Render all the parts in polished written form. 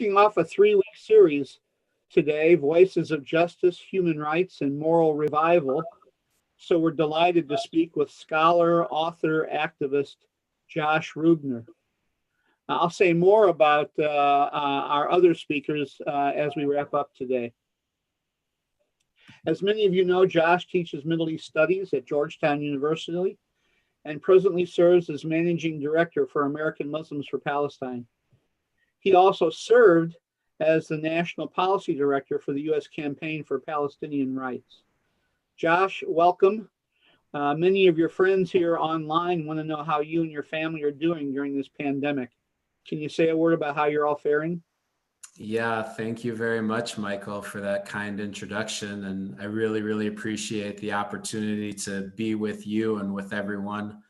kicking off a 3-week series today, Voices of Justice, Human Rights, and Moral Revival. So we're delighted to speak with scholar, author, activist Josh Ruebner. I'll say more about our other speakers as we wrap up today. As many of you know, Josh teaches Middle East Studies at Georgetown University and presently serves as Managing Director for American Muslims for Palestine. He also served as the National Policy Director for the U.S. Campaign for Palestinian Rights. Josh, welcome. Many of your friends here online want to know how you and your family are doing during this pandemic. Can you say a word about how you're all faring? Yeah, thank you very much, Michael, for that kind introduction. And I really, really appreciate the opportunity to be with you and with everyone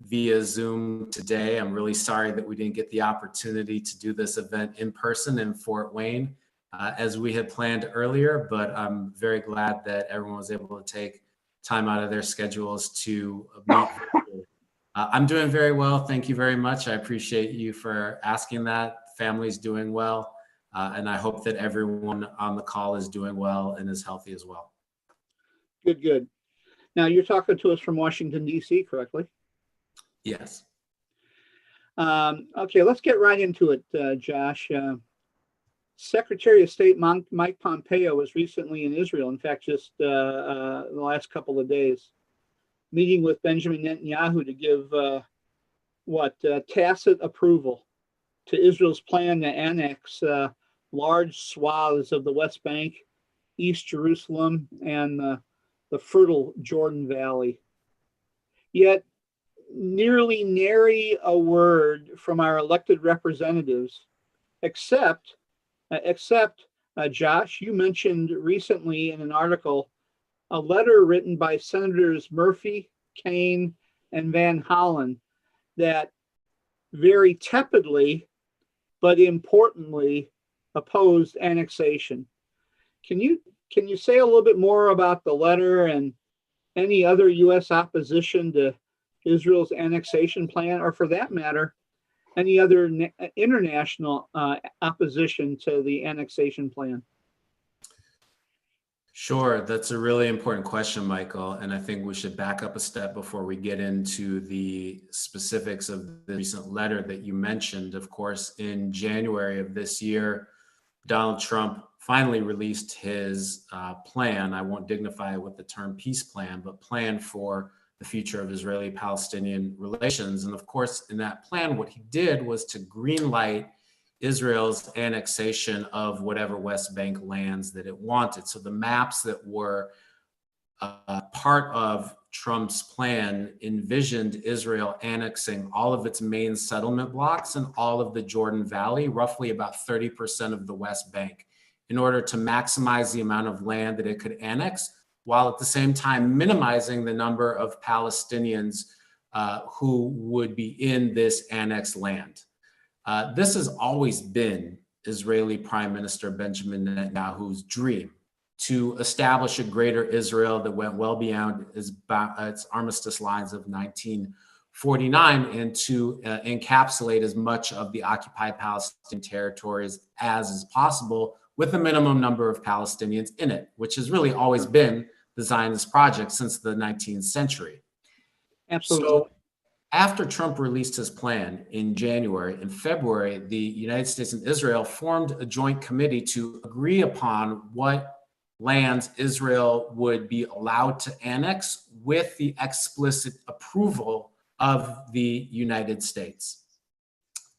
via Zoom today. I'm really sorry that we didn't get the opportunity to do this event in person in Fort Wayne as we had planned earlier, but I'm very glad that everyone was able to take time out of their schedules to meet. I'm doing very well. Thank you very much. I appreciate you for asking that. Family's doing well. And I hope that everyone on the call is doing well and is healthy as well. Good, good. Now you're talking to us from Washington, D.C., correctly? Yes. Okay, let's get right into it, Josh. Secretary of State Mike Pompeo was recently in Israel, in fact, just the last couple of days, meeting with Benjamin Netanyahu to give tacit approval to Israel's plan to annex large swaths of the West Bank, East Jerusalem, and the fertile Jordan Valley. Yet, nearly nary a word from our elected representatives, except Josh, you mentioned recently in an article a letter written by Senators Murphy, Kaine, and Van Hollen that very tepidly but importantly opposed annexation. Can you say a little bit more about the letter and any other U.S. opposition to Israel's annexation plan, or for that matter, any other international opposition to the annexation plan? Sure, that's a really important question, Michael, and I think we should back up a step before we get into the specifics of the recent letter that you mentioned. Of course, in January of this year, Donald Trump finally released his plan. I won't dignify it with the term peace plan, but plan for the future of Israeli-Palestinian relations. And of course, in that plan, what he did was to greenlight Israel's annexation of whatever West Bank lands that it wanted. So the maps that were part of Trump's plan envisioned Israel annexing all of its main settlement blocks and all of the Jordan Valley, roughly about 30% of the West Bank, in order to maximize the amount of land that it could annex, while at the same time minimizing the number of Palestinians who would be in this annexed land. This has always been Israeli Prime Minister Benjamin Netanyahu's dream, to establish a greater Israel that went well beyond its armistice lines of 1949 and to encapsulate as much of the occupied Palestinian territories as is possible with a minimum number of Palestinians in it, which has really always been the Zionist project since the 19th century. Absolutely. So after Trump released his plan in January, in February, the United States and Israel formed a joint committee to agree upon what lands Israel would be allowed to annex with the explicit approval of the United States.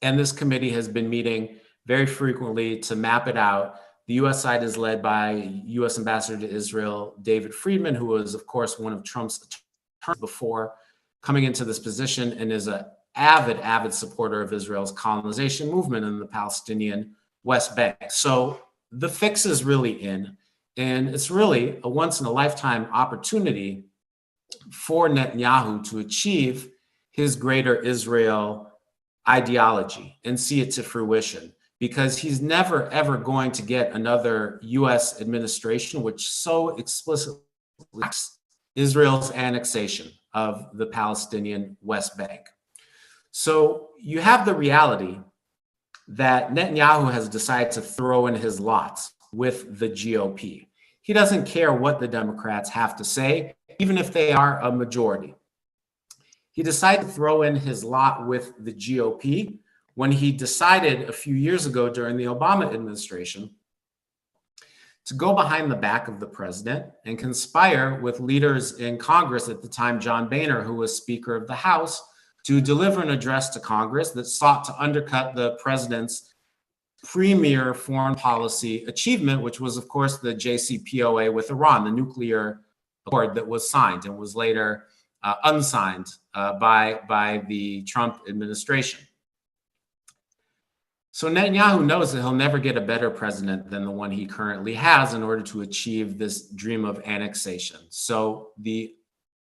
And this committee has been meeting very frequently to map it out. The U.S. side is led by U.S. Ambassador to Israel, David Friedman, who was, of course, one of Trump's attorneys before coming into this position and is an avid supporter of Israel's colonization movement in the Palestinian West Bank. So the fix is really in. And it's really a once-in-a-lifetime opportunity for Netanyahu to achieve his greater Israel ideology and see it to fruition, because he's never, ever going to get another U.S. administration which so explicitly backs Israel's annexation of the Palestinian West Bank. So you have the reality that Netanyahu has decided to throw in his lot with the GOP. He doesn't care what the Democrats have to say, even if they are a majority. He decided to throw in his lot with the GOP when he decided a few years ago during the Obama administration to go behind the back of the president and conspire with leaders in Congress at the time, John Boehner, who was Speaker of the House, to deliver an address to Congress that sought to undercut the president's premier foreign policy achievement, which was, of course, the JCPOA with Iran, the nuclear accord that was signed and was later unsigned by the Trump administration. So Netanyahu knows that he'll never get a better president than the one he currently has in order to achieve this dream of annexation. So the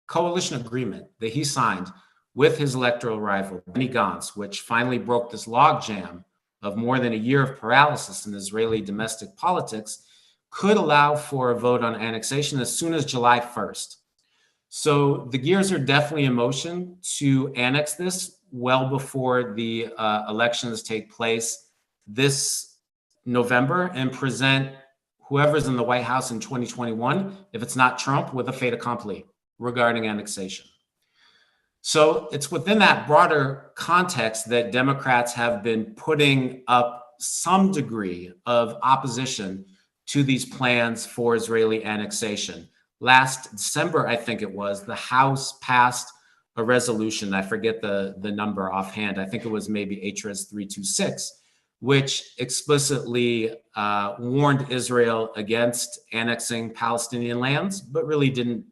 coalition agreement that he signed with his electoral rival, Benny Gantz, which finally broke this logjam of more than a year of paralysis in Israeli domestic politics, could allow for a vote on annexation as soon as July 1st. So the gears are definitely in motion to annex this well before the elections take place this November and present whoever's in the White House in 2021, if it's not Trump, with a fait accompli regarding annexation. So it's within that broader context that Democrats have been putting up some degree of opposition to these plans for Israeli annexation. Last December, I think it was, the House passed a resolution, I forget the number offhand, I think it was maybe HRS 326, which explicitly warned Israel against annexing Palestinian lands, but really didn't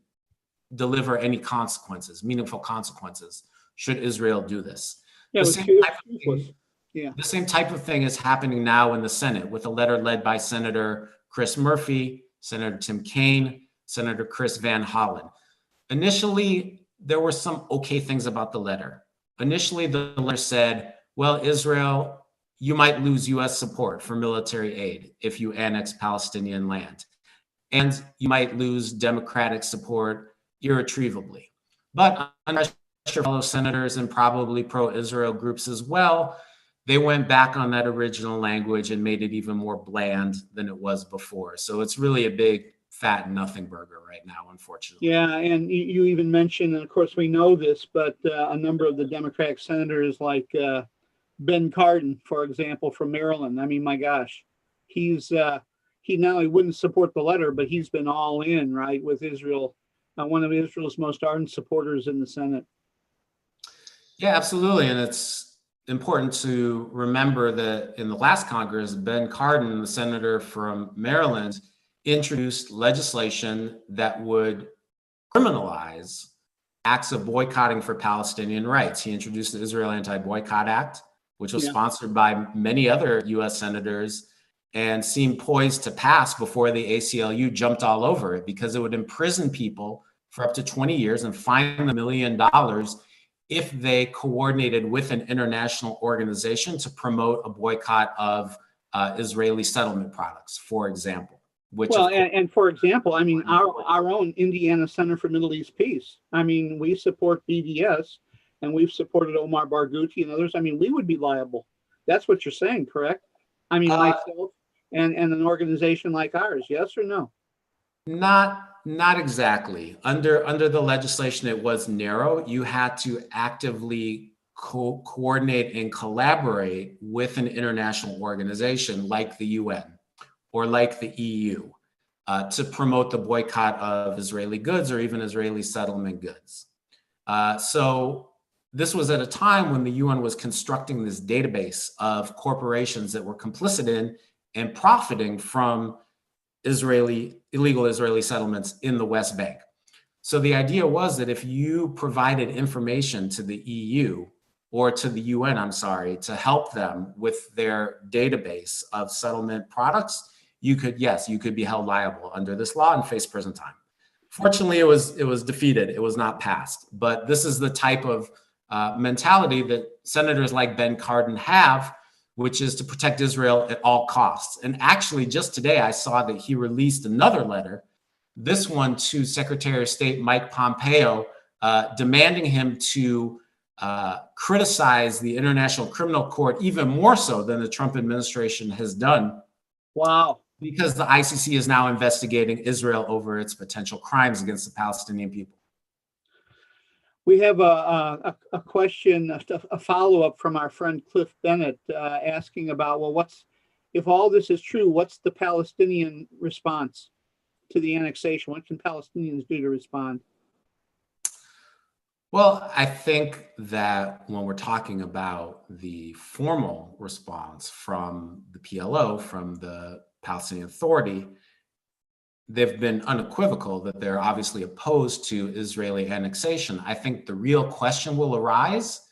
deliver any consequences, meaningful consequences, should Israel do this. Yeah, The same type of thing is happening now in the Senate with a letter led by Senator Chris Murphy, Senator Tim Kaine, Senator Chris Van Hollen. Initially, there were some okay things about the letter. Initially, the letter said, well, Israel, you might lose US support for military aid if you annex Palestinian land. And you might lose Democratic support irretrievably. But under fellow senators and probably pro-Israel groups as well, they went back on that original language and made it even more bland than it was before. So it's really a big fat nothing burger right now, unfortunately. Yeah, and you even mentioned, and of course we know this, but a number of the Democratic senators like Ben Cardin, for example, from Maryland. I mean, my gosh, he not only wouldn't support the letter, but he's been all in, right, with Israel, one of Israel's most ardent supporters in the Senate. Yeah, absolutely. And it's important to remember that in the last Congress, Ben Cardin, the senator from Maryland, introduced legislation that would criminalize acts of boycotting for Palestinian rights. He introduced the Israel Anti-Boycott Act, which was sponsored by many other US senators and seemed poised to pass before the ACLU jumped all over it, because it would imprison people for up to 20 years and fine them $1 million if they coordinated with an international organization to promote a boycott of Israeli settlement products, for example. And for example, I mean, our own Indiana Center for Middle East Peace. I mean, we support BDS, and we've supported Omar Barghouti and others. I mean, we would be liable. That's what you're saying, correct? I mean, myself and an organization like ours, yes or no? Not exactly. Under the legislation, it was narrow. You had to actively coordinate and collaborate with an international organization like the UN or like the EU to promote the boycott of Israeli goods or even Israeli settlement goods. So this was at a time when the UN was constructing this database of corporations that were complicit in and profiting from illegal Israeli settlements in the West Bank. So the idea was that if you provided information to the EU or to the UN, to help them with their database of settlement products, you could be held liable under this law and face prison time. Fortunately, it was defeated. It was not passed. But this is the type of mentality that senators like Ben Cardin have, which is to protect Israel at all costs. And actually, just today, I saw that he released another letter, this one to Secretary of State Mike Pompeo, demanding him to criticize the International Criminal Court even more so than the Trump administration has done. Wow. Because the ICC is now investigating Israel over its potential crimes against the Palestinian people. We have a question, a follow-up from our friend Cliff Bennett asking about, well, if all this is true, what's the Palestinian response to the annexation? What can Palestinians do to respond? Well, I think that when we're talking about the formal response from the PLO, from the Palestinian Authority, they've been unequivocal that they're obviously opposed to Israeli annexation. I think the real question will arise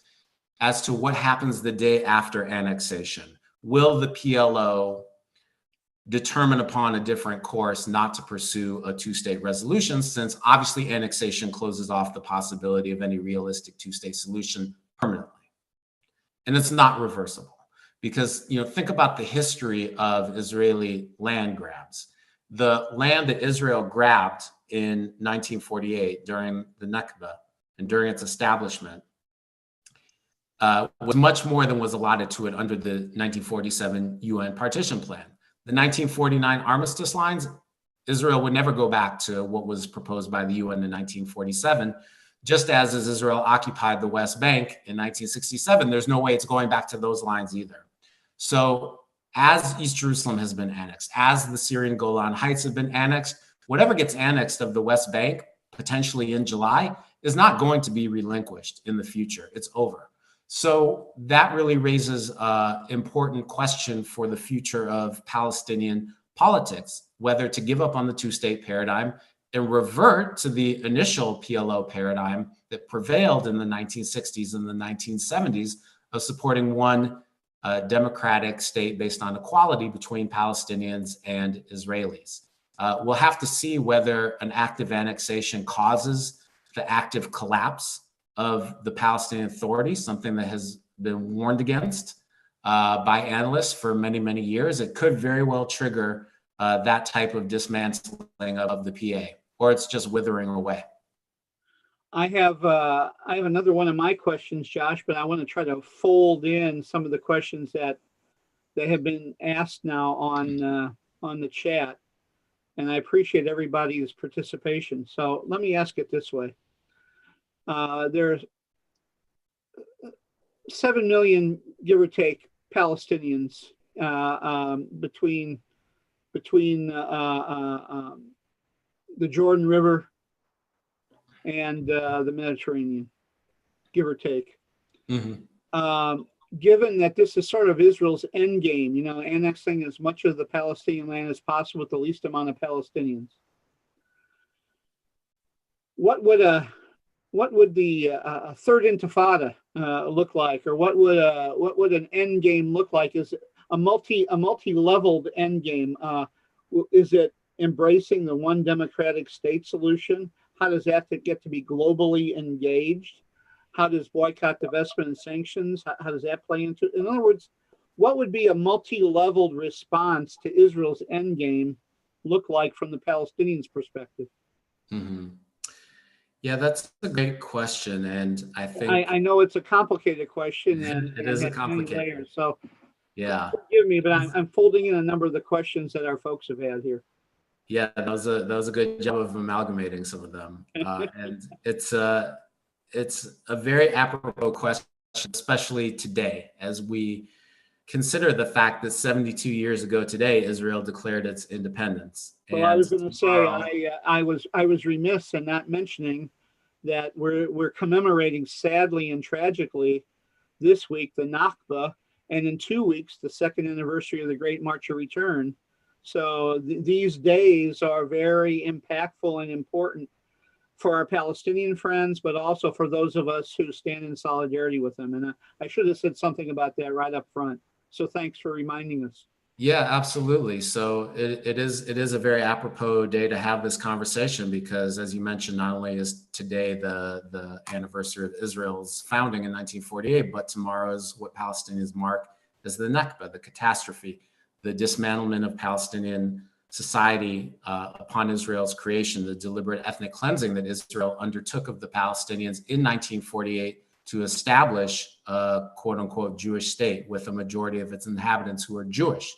as to what happens the day after annexation. Will the PLO determine upon a different course not to pursue a two-state resolution, since obviously annexation closes off the possibility of any realistic two-state solution permanently? And it's not reversible. Because, think about the history of Israeli land grabs. The land that Israel grabbed in 1948 during the Nakba and during its establishment was much more than was allotted to it under the 1947 UN partition plan. The 1949 armistice lines, Israel would never go back to what was proposed by the UN in 1947. Just as Israel occupied the West Bank in 1967, there's no way it's going back to those lines either. So as East Jerusalem has been annexed, as the Syrian Golan Heights have been annexed, whatever gets annexed of the West Bank, potentially in July, is not going to be relinquished in the future. It's over. So that really raises an important question for the future of Palestinian politics, whether to give up on the two-state paradigm and revert to the initial PLO paradigm that prevailed in the 1960s and the 1970s of supporting one democratic state based on equality between Palestinians and Israelis. We'll have to see whether an active annexation causes the active collapse of the Palestinian Authority, something that has been warned against by analysts for many, many years. It could very well trigger that type of dismantling of the PA, or it's just withering away. I have another one of my questions, Josh, but I want to try to fold in some of the questions that have been asked now on the chat, and I appreciate everybody's participation. So let me ask it this way: there's 7 million, give or take, Palestinians between the Jordan River and the Mediterranean, give or take. Mm-hmm. Given that this is sort of Israel's end game, annexing as much of the Palestinian land as possible with the least amount of Palestinians, what would the third intifada look like, or what would an end game look like? Is it a multi-leveled end game? Is it embracing the one democratic state solution? How does that get to be globally engaged? How does boycott, divestment, and sanctions, how does that play into it? In other words, what would be a multi-leveled response to Israel's endgame look like from the Palestinians' perspective? Mm-hmm. Yeah, that's a great question. And I think I know it's a complicated question, and it is a complicated layers, so yeah, forgive me, but I'm folding in a number of the questions that our folks have had here. Yeah, that was a good job of amalgamating some of them, and it's a very apropos question, especially today, as we consider the fact that 72 years ago today, Israel declared its independence. Well, I was going to say I was remiss in not mentioning that we're commemorating, sadly and tragically, this week the Nakba, and in 2 weeks the second anniversary of the Great March of Return. So these days are very impactful and important for our Palestinian friends, but also for those of us who stand in solidarity with them. And I should have said something about that right up front. So thanks for reminding us. Yeah, absolutely. So it is a very apropos day to have this conversation, because, as you mentioned, not only is today the anniversary of Israel's founding in 1948, but tomorrow is what Palestinians mark as the Nakba, the catastrophe, the dismantlement of Palestinian society upon Israel's creation, the deliberate ethnic cleansing that Israel undertook of the Palestinians in 1948 to establish a quote unquote Jewish state with a majority of its inhabitants who are Jewish.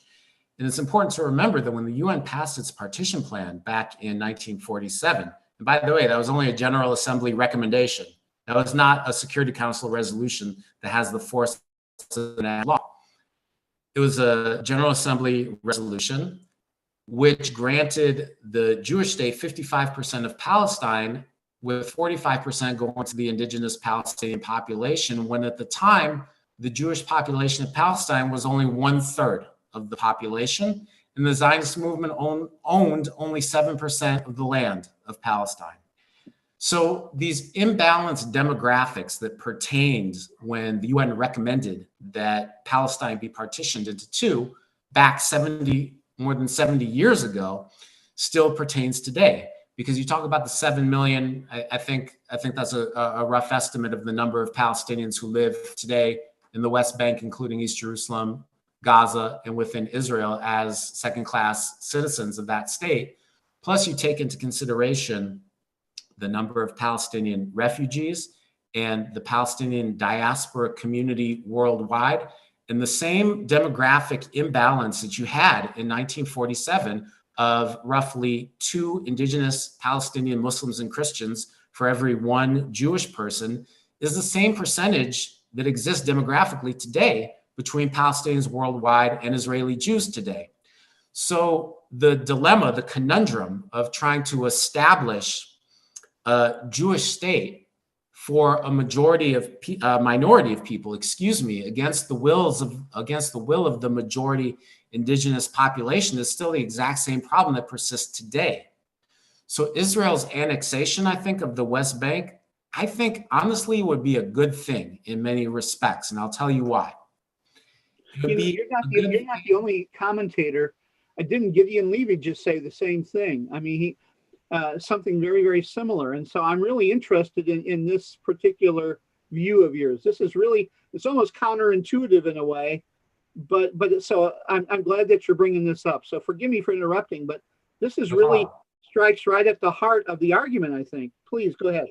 And it's important to remember that when the UN passed its partition plan back in 1947, and by the way, that was only a General Assembly recommendation. That was not a Security Council resolution that has the force of law. It was a General Assembly resolution which granted the Jewish state 55% of Palestine, with 45% going to the indigenous Palestinian population, when at the time, the Jewish population of Palestine was only 1/3 of the population, and the Zionist movement owned only 7% of the land of Palestine. So these imbalanced demographics that pertained when the UN recommended that Palestine be partitioned into two back more than 70 years ago still pertains today. Because you talk about the 7 million, I think that's a rough estimate of the number of Palestinians who live today in the West Bank, including East Jerusalem, Gaza, and within Israel as second-class citizens of that state. Plus, you take into consideration the number of Palestinian refugees and the Palestinian diaspora community worldwide, and the same demographic imbalance that you had in 1947 of roughly 2 indigenous Palestinian Muslims and Christians for every 1 Jewish person is the same percentage that exists demographically today between Palestinians worldwide and Israeli Jews today. So the dilemma, the conundrum of trying to establish a Jewish state for a minority of people, against the will of the majority indigenous population is still the exact same problem that persists today. So Israel's annexation, I think, of the West Bank, I think honestly would be a good thing in many respects, and I'll tell you why. You're not the only commentator. Didn't Gideon Levy just say the same thing? I mean, he something very, very similar. And so I'm really interested in this particular view of yours. This is really, it's almost counterintuitive in a way, but so I'm glad that you're bringing this up. So forgive me for interrupting, but this is really strikes right at the heart of the argument, I think. Please go ahead.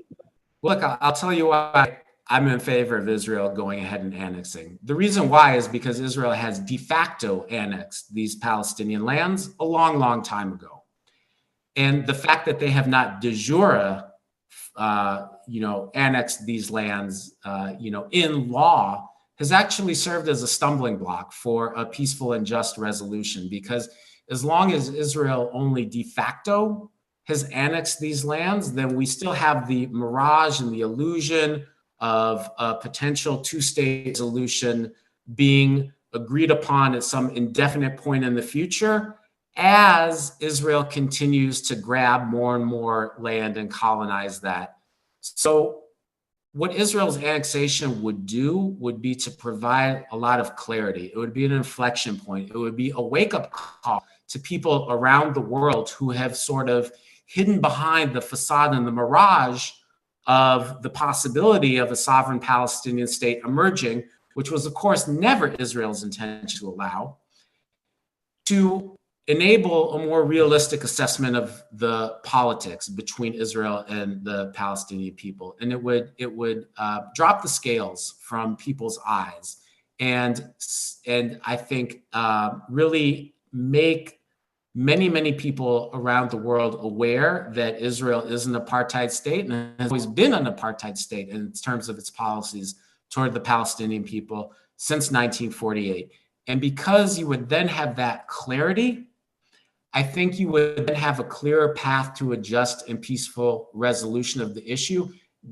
Look, I'll tell you why I'm in favor of Israel going ahead and annexing. The reason why is because Israel has de facto annexed these Palestinian lands a long, long time ago. And the fact that they have not de jure, annexed these lands, in law has actually served as a stumbling block for a peaceful and just resolution. Because as long as Israel only de facto has annexed these lands, then we still have the mirage and the illusion of a potential 2-state solution being agreed upon at some indefinite point in the future, as Israel continues to grab more and more land and colonize that. So what Israel's annexation would do would be to provide a lot of clarity. It would be an inflection point. It would be a wake-up call to people around the world who have sort of hidden behind the facade and the mirage of the possibility of a sovereign Palestinian state emerging, which was, of course, never Israel's intention to allow, to enable a more realistic assessment of the politics between Israel and the Palestinian people. And it would drop the scales from people's eyes and I think really make many people around the world aware that Israel is an apartheid state and has always been an apartheid state in terms of its policies toward the Palestinian people since 1948. And because you would then have that clarity, I think you would then have a clearer path to a just and peaceful resolution of the issue,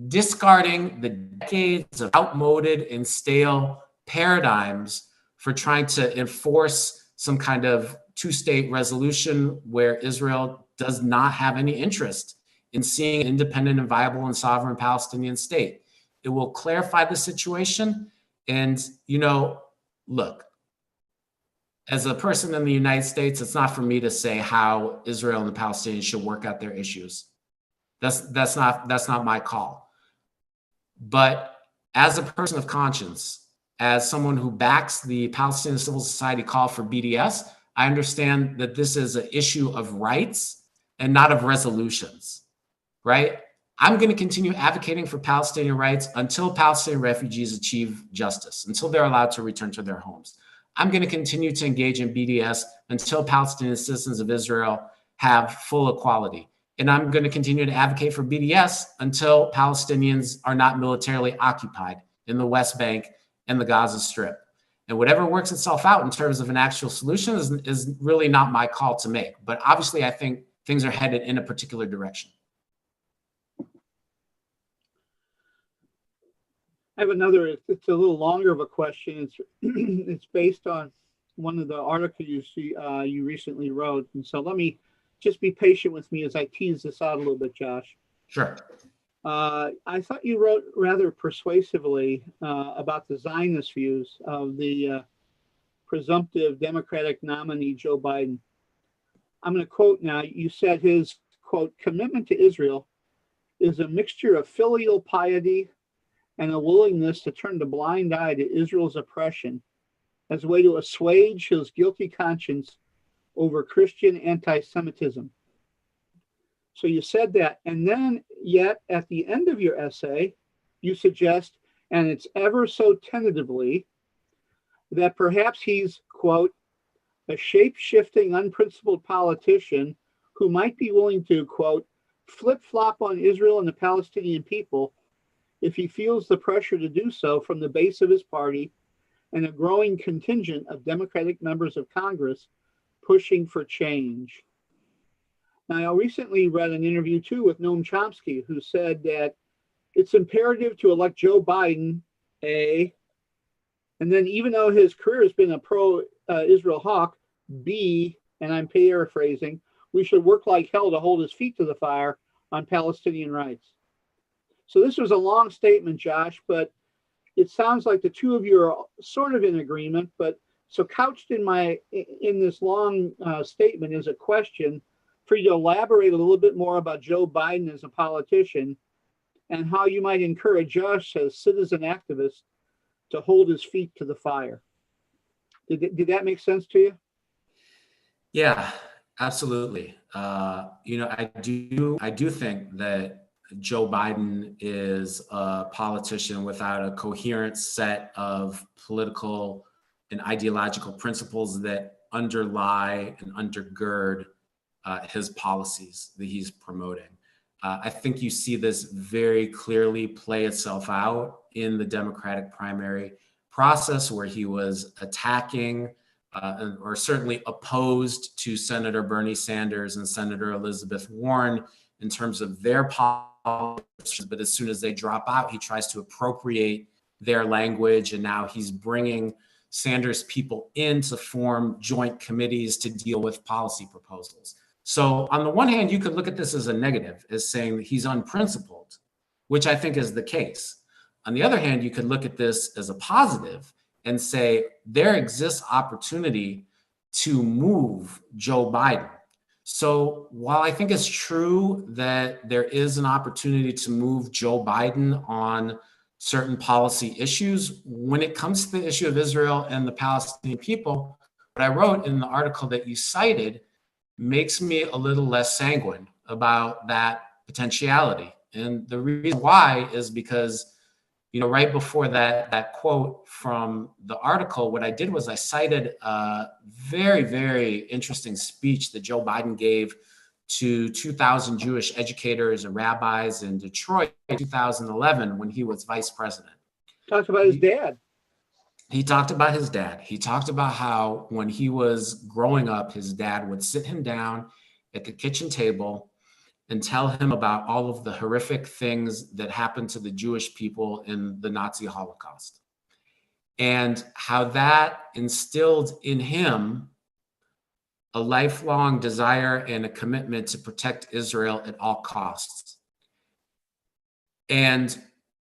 discarding the decades of outmoded and stale paradigms for trying to enforce some kind of 2-state resolution where Israel does not have any interest in seeing an independent and viable and sovereign Palestinian state. It will clarify the situation. And, look, as a person in the United States, it's not for me to say how Israel and the Palestinians should work out their issues. That's not my call. But as a person of conscience, as someone who backs the Palestinian Civil Society call for BDS, I understand that this is an issue of rights and not of resolutions, right? I'm going to continue advocating for Palestinian rights until Palestinian refugees achieve justice, until they're allowed to return to their homes. I'm going to continue to engage in BDS until Palestinian citizens of Israel have full equality. And I'm going to continue to advocate for BDS until Palestinians are not militarily occupied in the West Bank and the Gaza Strip. And whatever works itself out in terms of an actual solution is really not my call to make. But obviously, I think things are headed in a particular direction. I have another, it's a little longer of a question. It's based on one of the articles you recently wrote. And so let me just be patient with me as I tease this out a little bit, Josh. Sure. I thought you wrote rather persuasively about the Zionist views of the presumptive Democratic nominee, Joe Biden. I'm going to quote now. You said his, quote, commitment to Israel is a mixture of filial piety and a willingness to turn a blind eye to Israel's oppression as a way to assuage his guilty conscience over Christian anti-Semitism. So you said that, and then yet at the end of your essay, you suggest, and it's ever so tentatively, that perhaps he's, quote, a shape-shifting, unprincipled politician who might be willing to, quote, flip-flop on Israel and the Palestinian people if he feels the pressure to do so from the base of his party and a growing contingent of Democratic members of Congress pushing for change. Now, I recently read an interview, too, with Noam Chomsky, who said that it's imperative to elect Joe Biden, A, and then even though his career has been a pro-Israel hawk, B, and I'm paraphrasing, we should work like hell to hold his feet to the fire on Palestinian rights. So this was a long statement, Josh, but it sounds like the two of you are sort of in agreement. But so couched in this long statement is a question for you to elaborate a little bit more about Joe Biden as a politician and how you might encourage us as citizen activists to hold his feet to the fire. Did that make sense to you? Yeah, absolutely. I do think that Joe Biden is a politician without a coherent set of political and ideological principles that underlie and undergird his policies that he's promoting. I think you see this very clearly play itself out in the Democratic primary process, where he was attacking or certainly opposed to Senator Bernie Sanders and Senator Elizabeth Warren in terms of their policies. But as soon as they drop out, he tries to appropriate their language. And now he's bringing Sanders people in to form joint committees to deal with policy proposals. So on the one hand, you could look at this as a negative, as saying that he's unprincipled, which I think is the case. On the other hand, you could look at this as a positive and say there exists opportunity to move Joe Biden. So while I think it's true that there is an opportunity to move Joe Biden on certain policy issues, when it comes to the issue of Israel and the Palestinian people, what I wrote in the article that you cited makes me a little less sanguine about that potentiality. And the reason why is because, right before that quote from the article, what I did was I cited a very, very interesting speech that Joe Biden gave to 2,000 Jewish educators and rabbis in Detroit in 2011 when he was vice president. Talked about his dad. He talked about his dad. He talked about how when he was growing up, his dad would sit him down at the kitchen table and tell him about all of the horrific things that happened to the Jewish people in the Nazi Holocaust, and how that instilled in him a lifelong desire and a commitment to protect Israel at all costs. And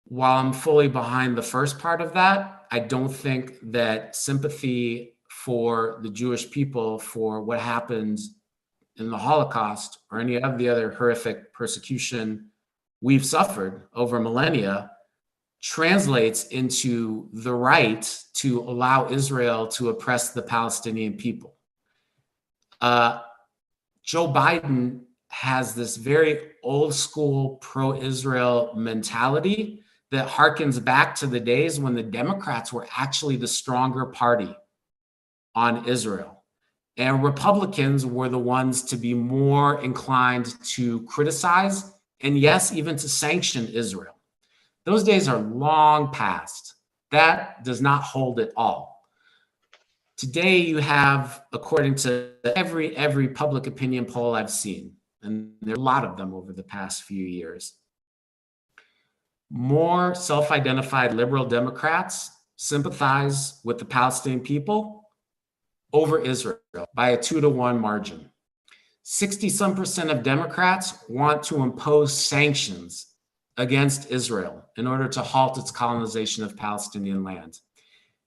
while I'm fully behind the first part of that, I don't think that sympathy for the Jewish people for what happened in the Holocaust or any of the other horrific persecution we've suffered over millennia translates into the right to allow Israel to oppress the Palestinian people. Joe Biden has this very old school pro-Israel mentality that harkens back to the days when the Democrats were actually the stronger party on Israel. And Republicans were the ones to be more inclined to criticize and, yes, even to sanction Israel. Those days are long past. That does not hold at all. Today, you have, according to every public opinion poll I've seen, and there are a lot of them over the past few years, more self-identified liberal Democrats sympathize with the Palestinian people over Israel by a 2-to-1 margin. 60-some% of Democrats want to impose sanctions against Israel in order to halt its colonization of Palestinian land.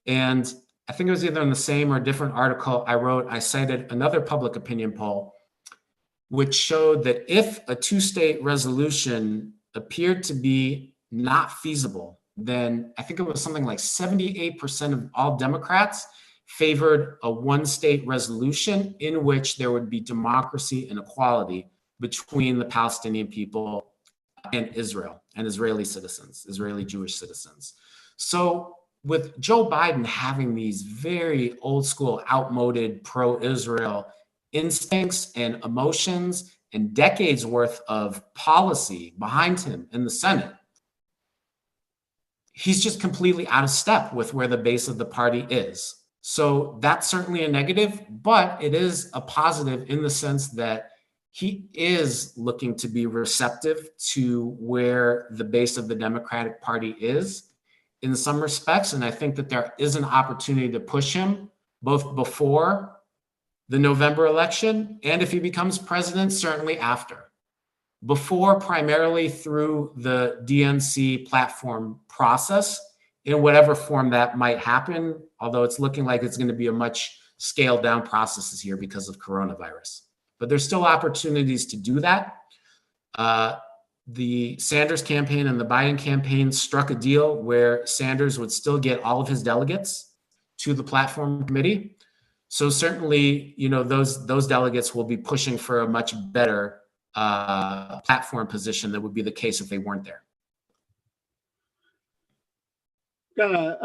And I think it was either in the same or different article I wrote, I cited another public opinion poll, which showed that if a two-state resolution appeared to be not feasible, then I think it was something like 78% of all Democrats favored a one-state resolution in which there would be democracy and equality between the Palestinian people and Israel and Israeli citizens, Israeli Jewish citizens. So with Joe Biden having these very old school, outmoded pro-Israel instincts and emotions and decades worth of policy behind him in the Senate, he's just completely out of step with where the base of the party is. So that's certainly a negative, but it is a positive in the sense that he is looking to be receptive to where the base of the Democratic Party is in some respects. And I think that there is an opportunity to push him both before the November election and if he becomes president, certainly after. Before, primarily through the DNC platform process, in whatever form that might happen, although it's looking like it's going to be a much scaled down process this year because of coronavirus. But there's still opportunities to do that. The Sanders campaign and the Biden campaign struck a deal where Sanders would still get all of his delegates to the platform committee. So certainly, those delegates will be pushing for a much better platform position that would be the case if they weren't there. Got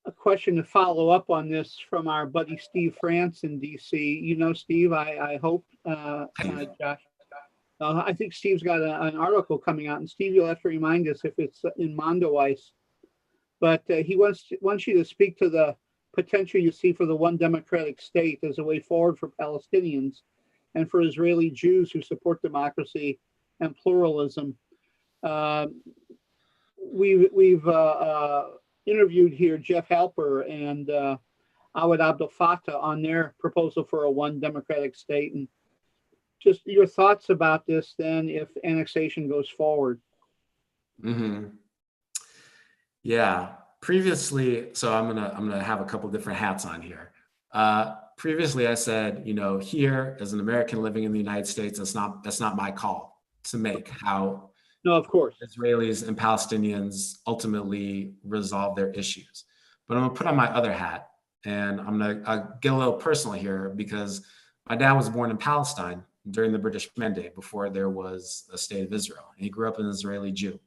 a question to follow up on this from our buddy Steve France in DC. Steve, I hope, Josh. I think Steve's got an article coming out, and Steve, you'll have to remind us if it's in Mondoweiss. But he wants you to speak to the potential you see for the one democratic state as a way forward for Palestinians and for Israeli Jews who support democracy and pluralism. We've interviewed here Jeff Halper and Awad Abdel Fattah on their proposal for a one democratic state, and just your thoughts about this then if annexation goes forward. Mm-hmm. Yeah. Previously, so I'm gonna have a couple different hats on here. Previously, I said, here as an American living in the United States, that's not my call to make how No, of course Israelis and Palestinians ultimately resolve their issues. But I'm gonna put on my other hat, and I'll get a little personal here because my dad was born in Palestine during the British Mandate before there was a state of Israel, and he grew up an Israeli Jew.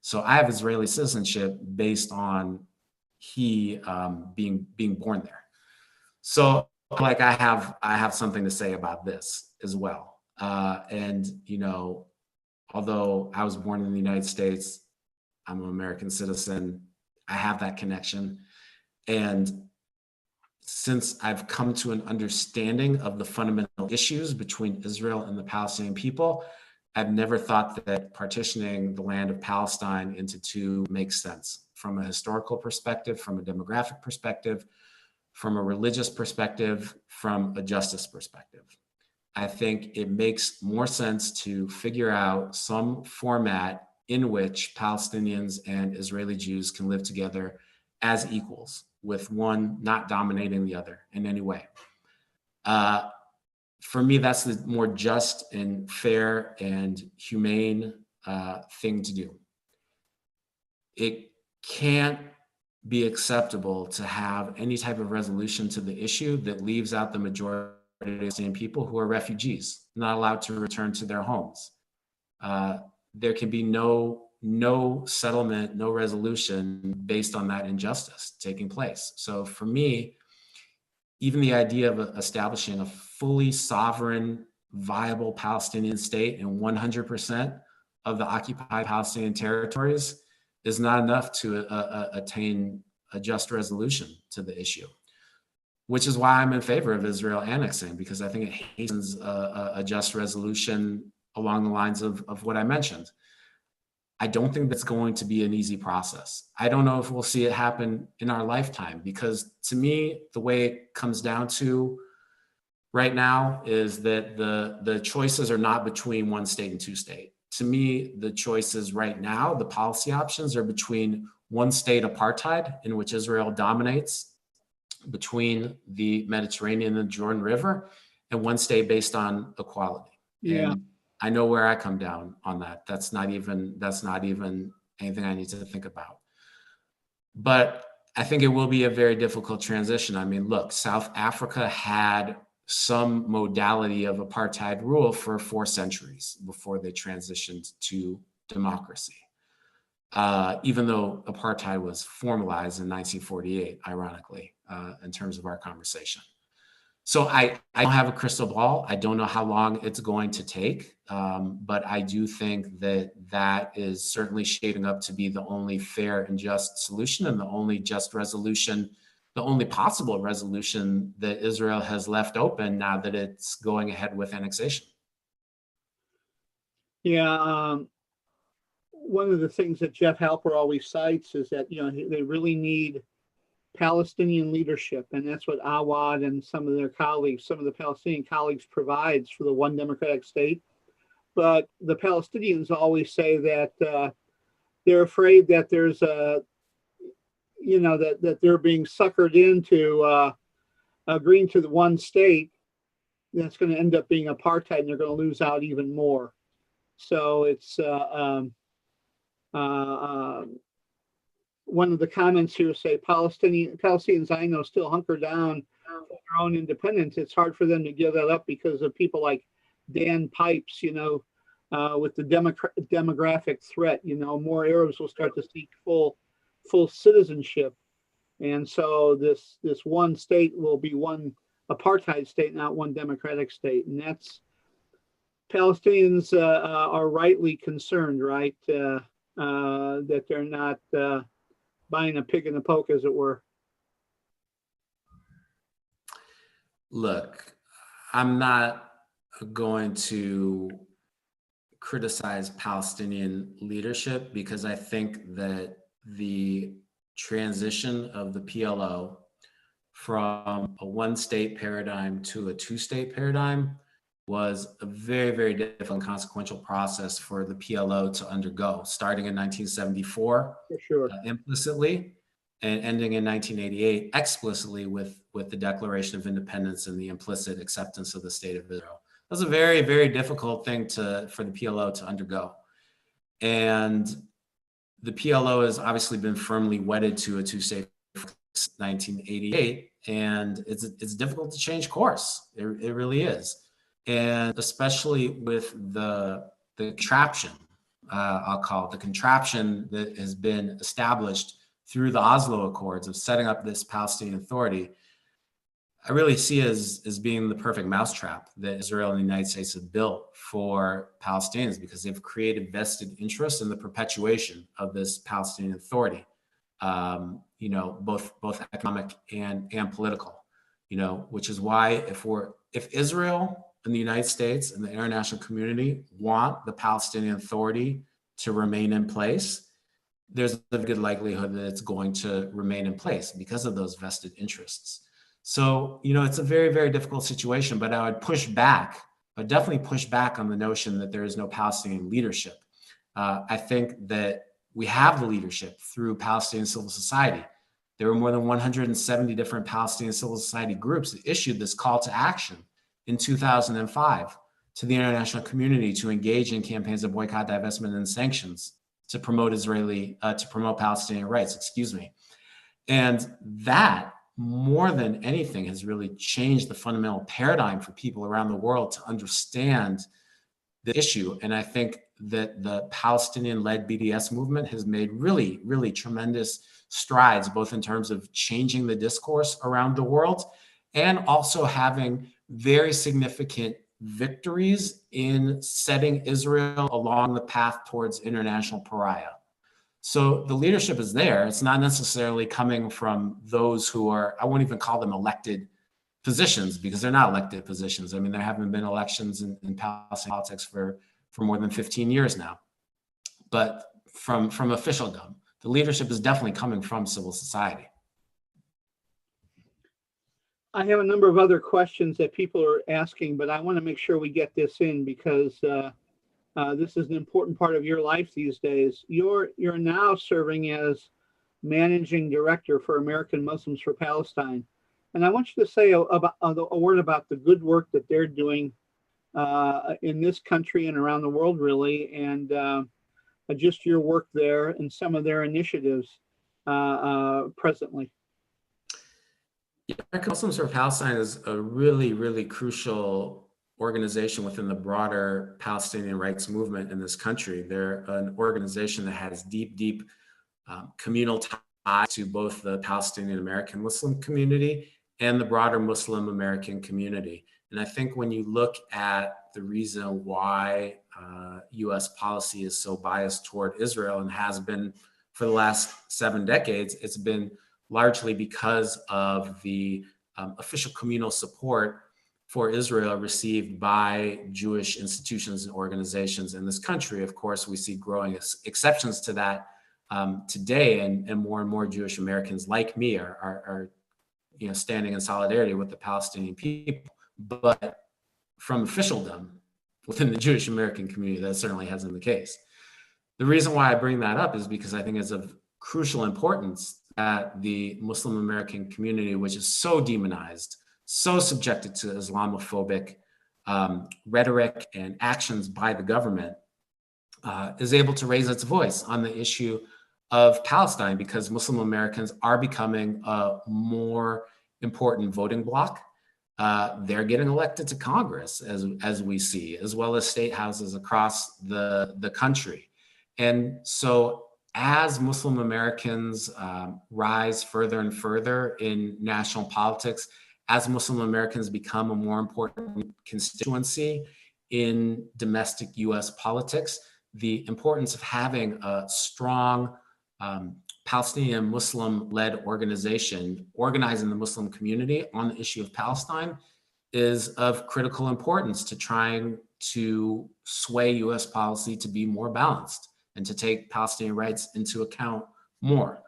So I have Israeli citizenship based on he being born there. So like I have something to say about this as well. And although I was born in the United States, I'm an American citizen. I have that connection. And since I've come to an understanding of the fundamental issues between Israel and the Palestinian people, I've never thought that partitioning the land of Palestine into two makes sense from a historical perspective, from a demographic perspective, from a religious perspective, from a justice perspective. I think it makes more sense to figure out some format in which Palestinians and Israeli Jews can live together as equals, with one not dominating the other in any way. For me, that's the more just and fair and humane thing to do. It can't be acceptable to have any type of resolution to the issue that leaves out the majority Palestinian people who are refugees, not allowed to return to their homes. There can be no settlement, no resolution based on that injustice taking place. So for me, even the idea of establishing a fully sovereign, viable Palestinian state in 100% of the occupied Palestinian territories is not enough to attain a just resolution to the issue, which is why I'm in favor of Israel annexing, because I think it hastens a just resolution along the lines of what I mentioned. I don't think that's going to be an easy process. I don't know if we'll see it happen in our lifetime, because to me, the way it comes down to right now is that the choices are not between one state and two state. To me, the choices right now, the policy options are between one state apartheid, in which Israel dominates between the Mediterranean and the Jordan River, and one state based on equality. Yeah. And I know where I come down on that. That's not even anything I need to think about. But I think it will be a very difficult transition. I mean, look, South Africa had some modality of apartheid rule for 4 centuries before they transitioned to democracy. Even though apartheid was formalized in 1948, ironically, in terms of our conversation. So I don't have a crystal ball. I don't know how long it's going to take, but I do think that is certainly shaping up to be the only fair and just solution, and the only just resolution, the only possible resolution that Israel has left open now that it's going ahead with annexation. Yeah. One of the things that Jeff Halper always cites is that, they really need Palestinian leadership, and that's what Awad and some of their colleagues, some of the Palestinian colleagues, provides for the one democratic state. But the Palestinians always say that they're afraid that there's that they're being suckered into agreeing to the one state that's going to end up being apartheid, and they're going to lose out even more. So it's one of the comments here say Palestinians I know still hunker down for their own independence. It's hard for them to give that up because of people like Dan Pipes, with the demographic threat. More Arabs will start to seek full citizenship, and so this one state will be one apartheid state, not one democratic state, and that's Palestinians are rightly concerned, right? That they're not buying a pig in the poke, as it were. Look, I'm not going to criticize Palestinian leadership, because I think that the transition of the PLO from a one-state paradigm to a two-state paradigm was a very, very difficult and consequential process for the PLO to undergo, starting in 1974 For sure. Implicitly, and ending in 1988 explicitly with the Declaration of Independence and the implicit acceptance of the State of Israel. That was a very, very difficult thing for the PLO to undergo. And the PLO has obviously been firmly wedded to a two-state since 1988, and it's difficult to change course. It really is. And especially with the contraption, I'll call it the contraption that has been established through the Oslo Accords of setting up this Palestinian Authority, I really see as being the perfect mousetrap that Israel and the United States have built for Palestinians, because they've created vested interest in the perpetuation of this Palestinian Authority, both economic and political, which is why if Israel and the United States and the international community want the Palestinian Authority to remain in place, there's a good likelihood that it's going to remain in place because of those vested interests. So, it's a very, very difficult situation, but I would definitely push back on the notion that there is no Palestinian leadership. I think that we have the leadership through Palestinian civil society. There were more than 170 different Palestinian civil society groups that issued this call to action in 2005 to the international community to engage in campaigns of boycott, divestment, and sanctions to promote Palestinian rights, And that more than anything, has really changed the fundamental paradigm for people around the world to understand the issue. And I think that the Palestinian-led BDS movement has made really, really tremendous strides, both in terms of changing the discourse around the world and also having very significant victories in setting Israel along the path towards international pariah. So the leadership is there. It's not necessarily coming from those who are, I won't even call them elected positions, because they're not elected positions. I mean, there haven't been elections in Palestinian politics for more than 15 years now. But from officialdom, the leadership is definitely coming from civil society. I have a number of other questions that people are asking, but I want to make sure we get this in because this is an important part of your life these days. You're now serving as managing director for American Muslims for Palestine. And I want you to say a word about the good work that they're doing in this country and around the world, really, and just your work there and some of their initiatives presently. Yeah, American Muslims for Palestine is a really, really crucial organization within the broader Palestinian rights movement in this country. They're an organization that has deep, deep communal ties to both the Palestinian American Muslim community and the broader Muslim American community. And I think when you look at the reason why US policy is so biased toward Israel and has been for the last 7 decades, it's been largely because of the official communal support for Israel received by Jewish institutions and organizations in this country. Of course, we see growing exceptions to that today, and more Jewish Americans like me are standing in solidarity with the Palestinian people. But from officialdom within the Jewish American community, that certainly hasn't been the case. The reason why I bring that up is because I think it's of crucial importance that the Muslim American community, which is so demonized, so subjected to Islamophobic rhetoric and actions by the government, is able to raise its voice on the issue of Palestine, because Muslim Americans are becoming a more important voting bloc. They're getting elected to Congress, as we see, as well as state houses across the country. And so as Muslim Americans rise further and further in national politics, as Muslim Americans become a more important constituency in domestic US politics, the importance of having a strong Palestinian Muslim-led organization organizing the Muslim community on the issue of Palestine is of critical importance to trying to sway US policy to be more balanced and to take Palestinian rights into account more.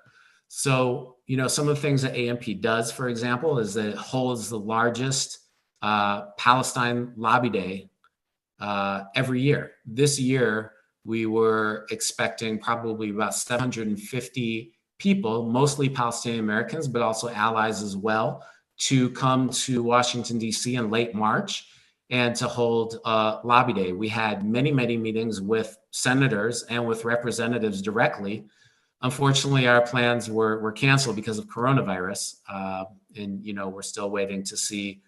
So, some of the things that AMP does, for example, is that it holds the largest Palestine Lobby Day every year. This year, we were expecting probably about 750 people, mostly Palestinian Americans, but also allies as well, to come to Washington, D.C. in late March and to hold Lobby Day. We had many, many meetings with senators and with representatives directly. Unfortunately, our plans were canceled because of coronavirus. And, we're still waiting to see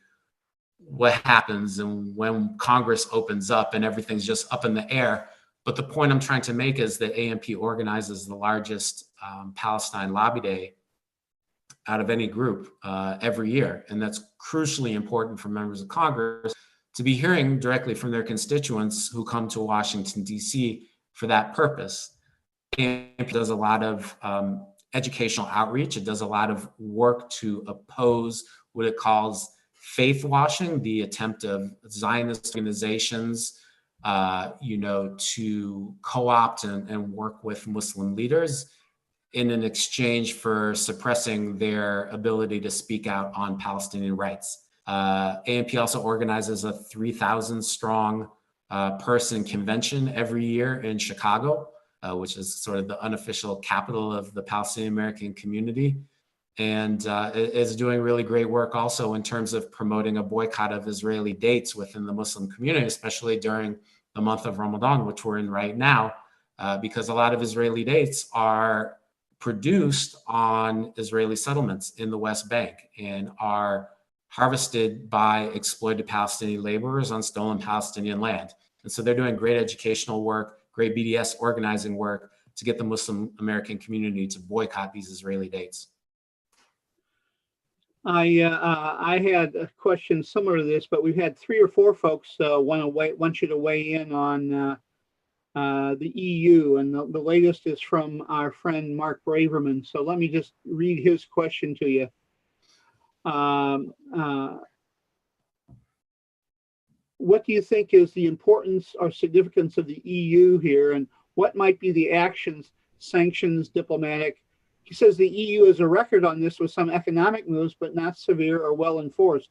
what happens and when Congress opens up and everything's just up in the air. But the point I'm trying to make is that AMP organizes the largest Palestine Lobby Day out of any group every year. And that's crucially important for members of Congress to be hearing directly from their constituents who come to Washington, D.C. for that purpose. AMP does a lot of educational outreach. It does a lot of work to oppose what it calls faith washing, the attempt of Zionist organizations to co-opt and work with Muslim leaders in an exchange for suppressing their ability to speak out on Palestinian rights. AMP also organizes a 3,000 strong person convention every year in Chicago, which is sort of the unofficial capital of the Palestinian American community. And is doing really great work also in terms of promoting a boycott of Israeli dates within the Muslim community, especially during the month of Ramadan, which we're in right now, because a lot of Israeli dates are produced on Israeli settlements in the West Bank and are harvested by exploited Palestinian laborers on stolen Palestinian land. And so they're doing great educational work, great BDS organizing work to get the Muslim American community to boycott these Israeli dates. I had a question similar to this, but we've had 3 or 4 folks want you to weigh in on the EU, and the latest is from our friend Mark Braverman. So let me just read his question to you. What do you think is the importance or significance of the EU here, and what might be the actions, sanctions, diplomatic? He says the EU has a record on this with some economic moves, but not severe or well enforced.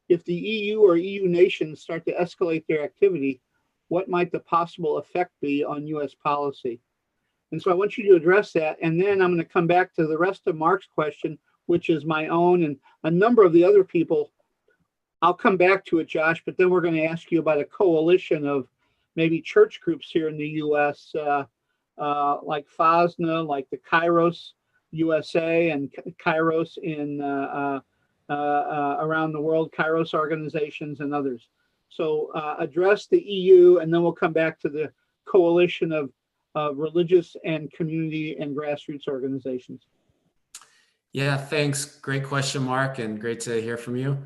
If the EU or EU nations start to escalate their activity, what might the possible effect be on U.S. policy? And so I want you to address that, and then I'm going to come back to the rest of Mark's question, which is my own and a number of the other people. I'll come back to it, Josh, but then we're going to ask you about a coalition of maybe church groups here in the U.S., like FASNA, like the Kairos USA and Kairos in around the world, Kairos organizations and others. So address the EU, and then we'll come back to the coalition of religious and community and grassroots organizations. Yeah, thanks. Great question, Mark, and great to hear from you.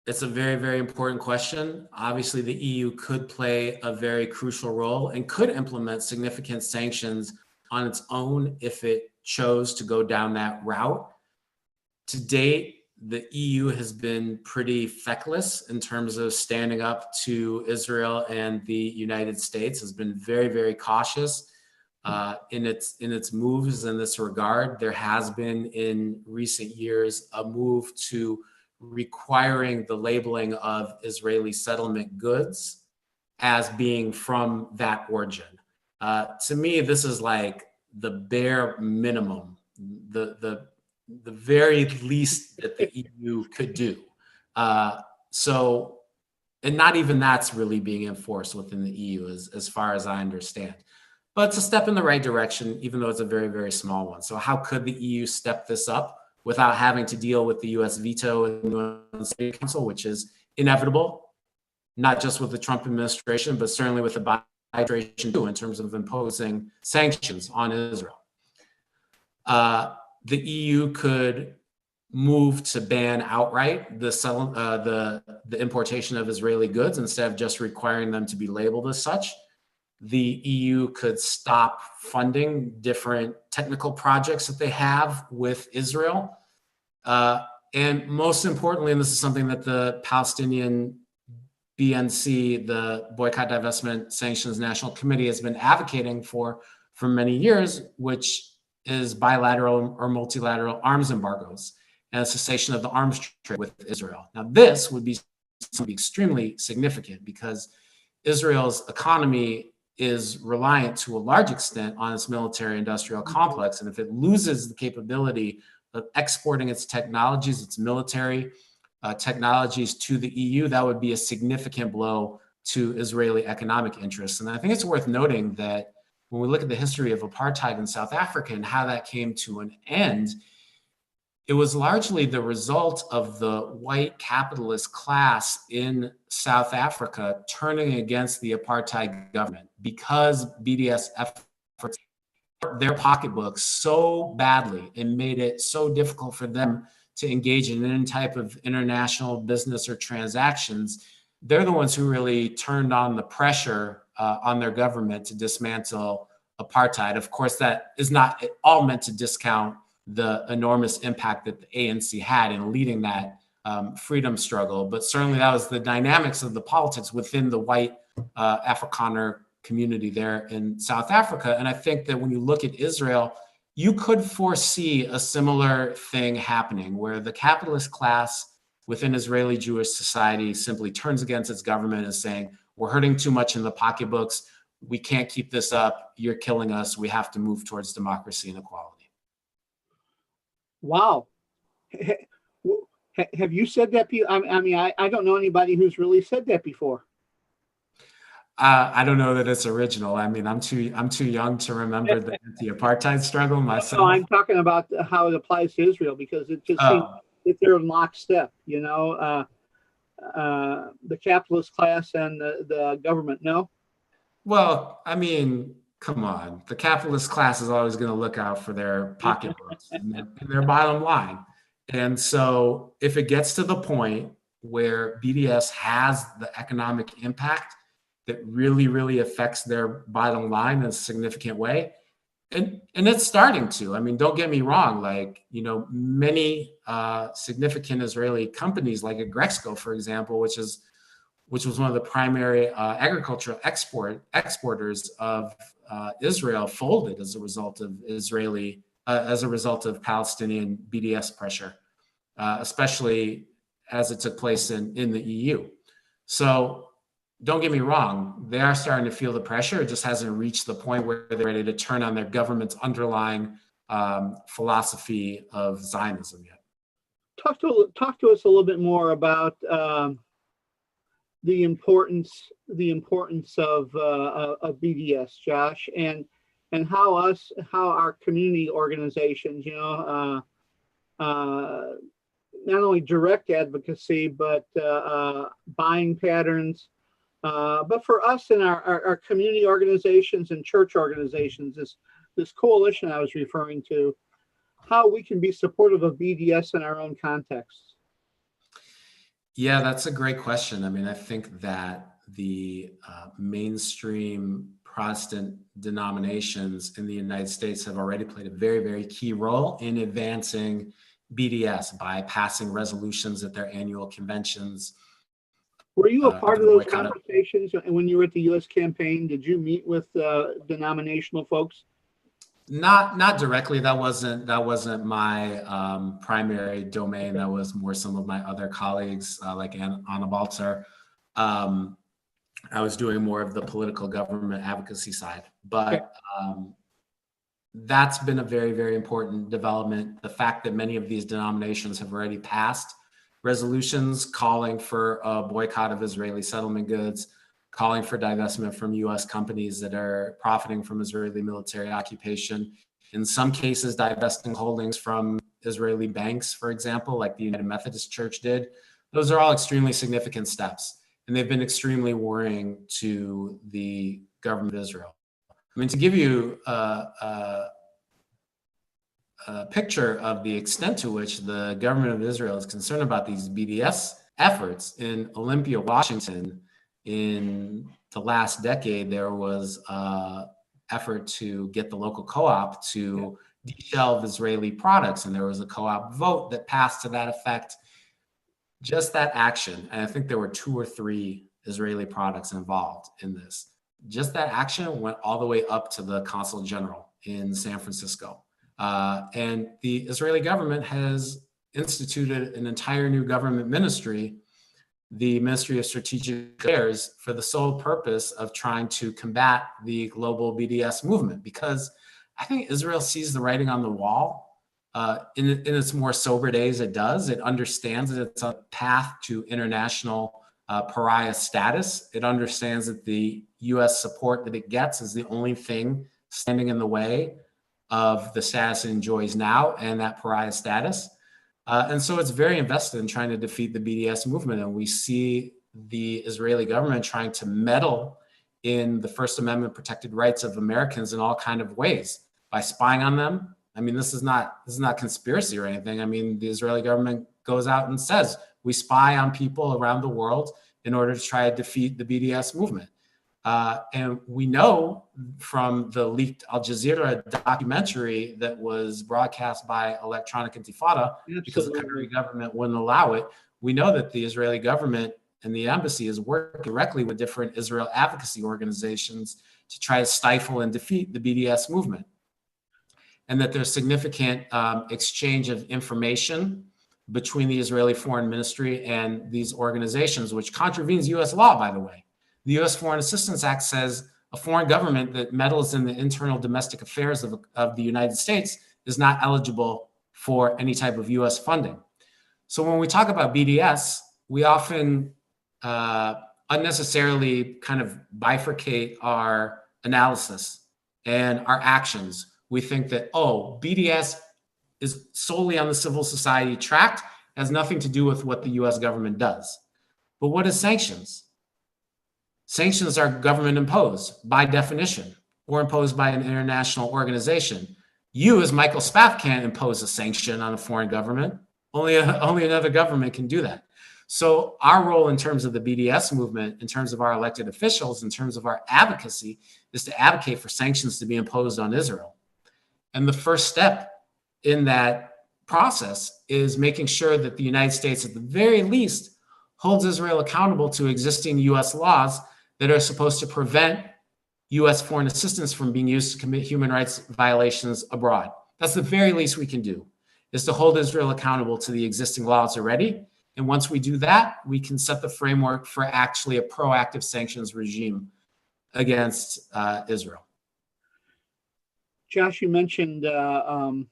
It's a very, very important question. Obviously, the EU could play a very crucial role and could implement significant sanctions on its own if it chose to go down that route. To date, the EU has been pretty feckless in terms of standing up to Israel, and the United States has been very, very cautious in its moves in this regard. There has been in recent years a move to requiring the labeling of Israeli settlement goods as being from that origin. To me, this is like the bare minimum, the very least that the EU could do. And not even that's really being enforced within the EU as far as I understand. But it's a step in the right direction, even though it's a very, very small one. So how could the EU step this up without having to deal with the US veto in the UN Security Council, which is inevitable, not just with the Trump administration, but certainly with the Biden administration too, in terms of imposing sanctions on Israel. The EU could move to ban outright the importation of Israeli goods instead of just requiring them to be labeled as such. The EU could stop funding different technical projects that they have with Israel. And most importantly, and this is something that the Palestinian BNC, the Boycott, Divestment, Sanctions National Committee, has been advocating for many years, which is bilateral or multilateral arms embargoes and a cessation of the arms trade with Israel. Now, this would be extremely significant because Israel's economy is reliant to a large extent on its military-industrial complex. And if it loses the capability of exporting its technologies, its military technologies to the EU, that would be a significant blow to Israeli economic interests. And I think it's worth noting that when we look at the history of apartheid in South Africa and how that came to an end, it was largely the result of the white capitalist class in South Africa turning against the apartheid government because BDS efforts their pocketbooks so badly and made it so difficult for them to engage in any type of international business or transactions. They're the ones who really turned on the pressure on their government to dismantle apartheid. Of course, that is not at all meant to discount the enormous impact that the ANC had in leading that freedom struggle. But certainly that was the dynamics of the politics within the white Afrikaner community there in South Africa. And I think that when you look at Israel, you could foresee a similar thing happening where the capitalist class within Israeli Jewish society simply turns against its government and saying, we're hurting too much in the pocketbooks. We can't keep this up. You're killing us. We have to move towards democracy and equality. Wow. Have you said that? I mean, I don't know anybody who's really said that before. I don't know that it's original. I mean, I'm too young to remember the anti-apartheid struggle No, myself. I'm talking about how it applies to Israel because it just seems Oh, that they're in lockstep. The capitalist class and the government. No. well, I mean, come on. The capitalist class is always going to look out for their pocketbooks and their bottom line. And so if it gets to the point where BDS has the economic impact that really, really affects their bottom line in a significant way, and it's starting to. I mean, don't get me wrong. Like, many significant Israeli companies, like Agrexco, for example, which was one of the primary agricultural exporters of Israel, folded as a result of Palestinian BDS pressure, especially as it took place in the EU. So don't get me wrong, they are starting to feel the pressure. It just hasn't reached the point where they're ready to turn on their government's underlying philosophy of Zionism yet. Talk to us a little bit more about the importance of BDS, Josh, and how our community organizations, not only direct advocacy but buying patterns, but for us in our community organizations and church organizations, this coalition I was referring to, how we can be supportive of BDS in our own context. Yeah, that's a great question. I mean, I think that the mainstream Protestant denominations in the United States have already played a very, very key role in advancing BDS by passing resolutions at their annual conventions. Were you a part of those conversations? And when you were at the U.S. campaign, did you meet with denominational folks? Not directly. That wasn't my primary domain. That was more some of my other colleagues, like Anna Balzer. I was doing more of the political government advocacy side, but that's been a very, very important development. The fact that many of these denominations have already passed resolutions calling for a boycott of Israeli settlement goods, calling for divestment from U.S. companies that are profiting from Israeli military occupation. In some cases, divesting holdings from Israeli banks, for example, like the United Methodist Church did. Those are all extremely significant steps, and they've been extremely worrying to the government of Israel. I mean, to give you a picture of the extent to which the government of Israel is concerned about these BDS efforts, in Olympia, Washington, in the last decade, there was an effort to get the local co-op to de-shelve Israeli products, and there was a co-op vote that passed to that effect. Just that action, and I think there were 2 or 3 Israeli products involved in this. Just that action went all the way up to the Consul General in San Francisco. And the Israeli government has instituted an entire new government ministry, the Ministry of Strategic Affairs, for the sole purpose of trying to combat the global BDS movement, because I think Israel sees the writing on the wall. In its more sober days, it does. It understands that it's a path to international pariah status. It understands that the U.S. support that it gets is the only thing standing in the way of the status it enjoys now and that pariah status. And so it's very invested in trying to defeat the BDS movement. And we see the Israeli government trying to meddle in the First Amendment protected rights of Americans in all kinds of ways by spying on them. I mean, this is not conspiracy or anything. I mean, the Israeli government goes out and says, we spy on people around the world in order to try to defeat the BDS movement. And we know from the leaked Al Jazeera documentary that was broadcast by Electronic Intifada, because the Qatari government wouldn't allow it, we know that the Israeli government and the embassy is working directly with different Israel advocacy organizations to try to stifle and defeat the BDS movement. And that there's significant exchange of information between the Israeli Foreign Ministry and these organizations, which contravenes U.S. law, by the way. The U.S. Foreign Assistance Act says a foreign government that meddles in the internal domestic affairs of the United States is not eligible for any type of U.S. funding. So when we talk about BDS, we often unnecessarily kind of bifurcate our analysis and our actions. We think that, oh, BDS is solely on the civil society tract, has nothing to do with what the US government does. But what is sanctions? Sanctions are government imposed by definition or imposed by an international organization. You, as Michael Spath, can't impose a sanction on a foreign government. Only another government can do that. So our role in terms of the BDS movement, in terms of our elected officials, in terms of our advocacy, is to advocate for sanctions to be imposed on Israel. And the first step in that process is making sure that the United States, at the very least, holds Israel accountable to existing US laws that are supposed to prevent US foreign assistance from being used to commit human rights violations abroad. That's the very least we can do, is to hold Israel accountable to the existing laws already. And once we do that, we can set the framework for actually a proactive sanctions regime against Israel. Josh, you mentioned the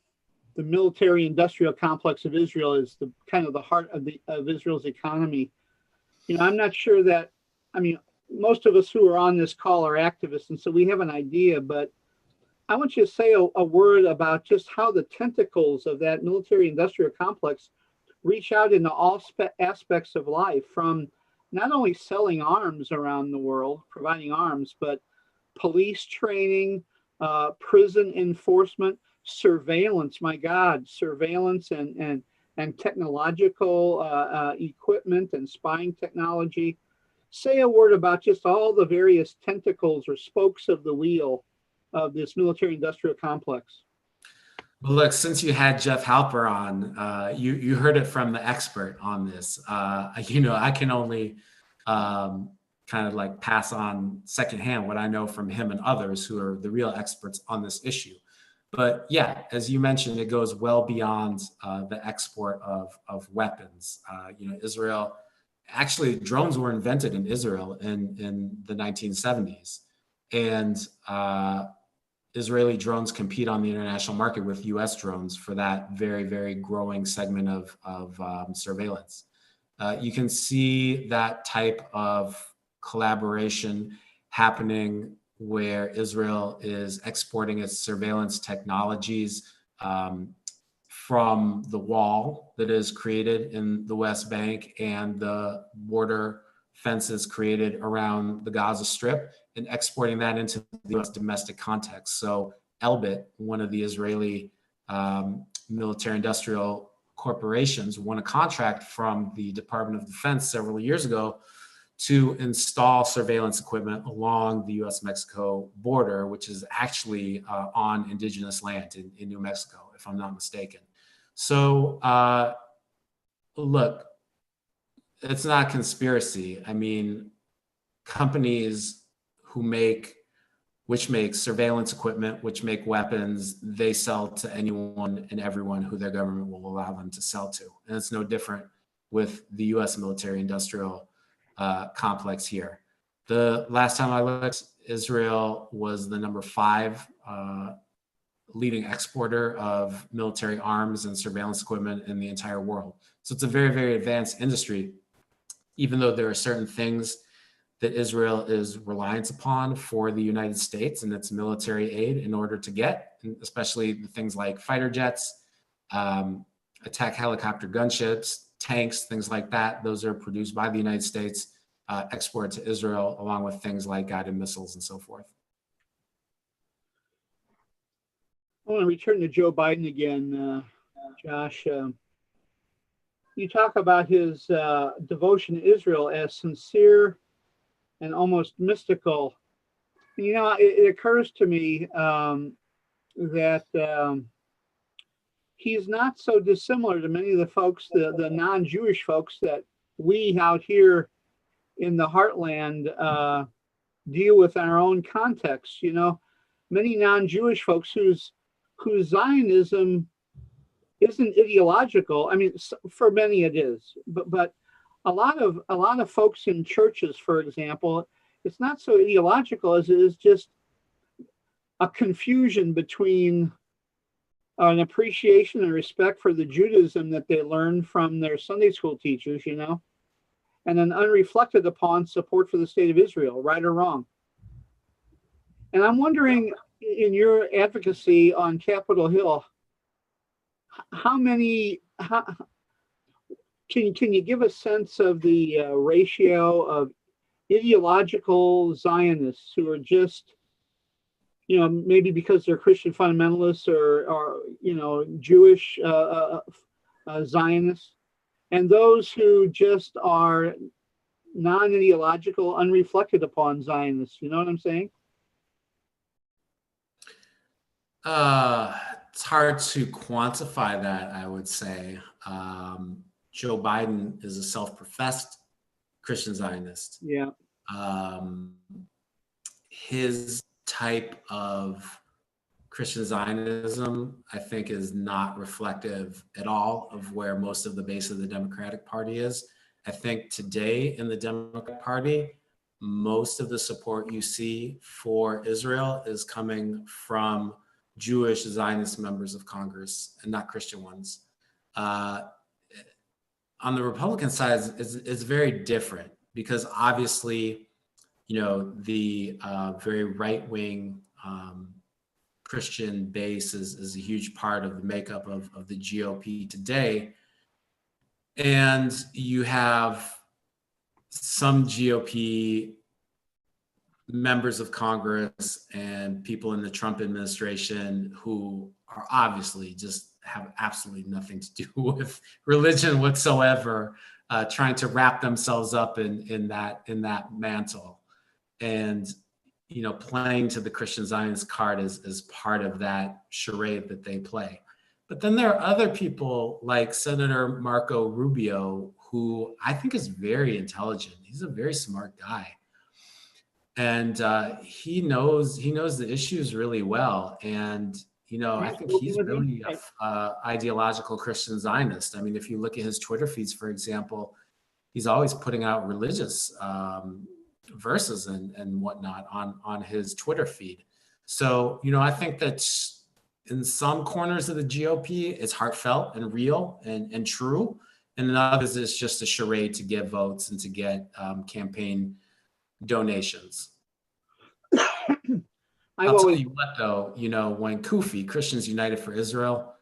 military-industrial complex of Israel is the kind of the heart of Israel's economy. You know, I'm not sure that, I mean, most of us who are on this call are activists, and so we have an idea, but I want you to say a word about just how the tentacles of that military-industrial complex reach out into all aspects of life, from not only selling arms around the world, providing arms, but police training, prison enforcement, surveillance, my God, surveillance and technological equipment and spying technology. Say a word about just all the various tentacles or spokes of the wheel of this military-industrial complex. Well, look, since you had Jeff Halper on, you heard it from the expert on this. You know, I can only kind of like pass on secondhand what I know from him and others who are the real experts on this issue. But yeah, as you mentioned, it goes well beyond the export of weapons. You know, Israel, actually, drones were invented in Israel in the 1970s. And Israeli drones compete on the international market with US drones for that very, very growing segment of surveillance. You can see that type of collaboration happening where Israel is exporting its surveillance technologies from the wall that is created in the West Bank and the border fences created around the Gaza Strip, and exporting that into the US domestic context. So Elbit, one of the Israeli military industrial corporations, won a contract from the Department of Defense several years ago to install surveillance equipment along the US-Mexico border, which is actually on indigenous land in New Mexico, if I'm not mistaken. So look, it's not a conspiracy. I mean, companies which make surveillance equipment, which make weapons, they sell to anyone and everyone who their government will allow them to sell to. And it's no different with the US military-industrial complex here. The last time I looked, Israel was the number 5 leading exporter of military arms and surveillance equipment in the entire world. So it's a very, very advanced industry, even though there are certain things that Israel is reliant upon for the United States and its military aid in order to get, especially the things like fighter jets, attack helicopter gunships, tanks, things like that. Those are produced by the United States, exported to Israel, along with things like guided missiles and so forth. I want to return to Joe Biden again, Josh. You talk about his devotion to Israel as sincere and almost mystical. You know, it occurs to me that he's not so dissimilar to many of the folks, the non-Jewish folks that we out here in the heartland deal with in our own context. You know, many non-Jewish folks whose Zionism isn't ideological. I mean, for many it is, but a lot of folks in churches, for example, it's not so ideological as it is just a confusion between an appreciation and respect for the Judaism that they learned from their Sunday school teachers, you know, and an unreflected upon support for the state of Israel, right or wrong. And I'm wondering, in your advocacy on Capitol Hill, can you give a sense of the ratio of ideological Zionists who are just, maybe because they're Christian fundamentalists or Jewish Zionists, and those who just are non-ideological, unreflected upon Zionists? You know what I'm saying? It's hard to quantify that, I would say. Joe Biden is a self-professed Christian Zionist. Yeah. His type of Christian Zionism, I think, is not reflective at all of where most of the base of the Democratic Party is. I think today in the Democratic Party, most of the support you see for Israel is coming from Jewish Zionist members of Congress and not Christian ones. On the Republican side, it's very different because obviously, the very right-wing Christian base is a huge part of the makeup of the GOP today. And you have some GOP members of Congress and people in the Trump administration who are obviously just have absolutely nothing to do with religion whatsoever, trying to wrap themselves up in that mantle, and playing to the Christian Zionist card as part of that charade that they play. But then there are other people like Senator Marco Rubio, who I think is very intelligent. He's a very smart guy. And he knows the issues really well. And, I think he's really an ideological Christian Zionist. I mean, if you look at his Twitter feeds, for example, he's always putting out religious verses and whatnot on his Twitter feed. So, I think that in some corners of the GOP, it's heartfelt and real and true. And in others, it's just a charade to get votes and to get campaign donations. I'll tell you what, though, when CUFI, Christians United for Israel,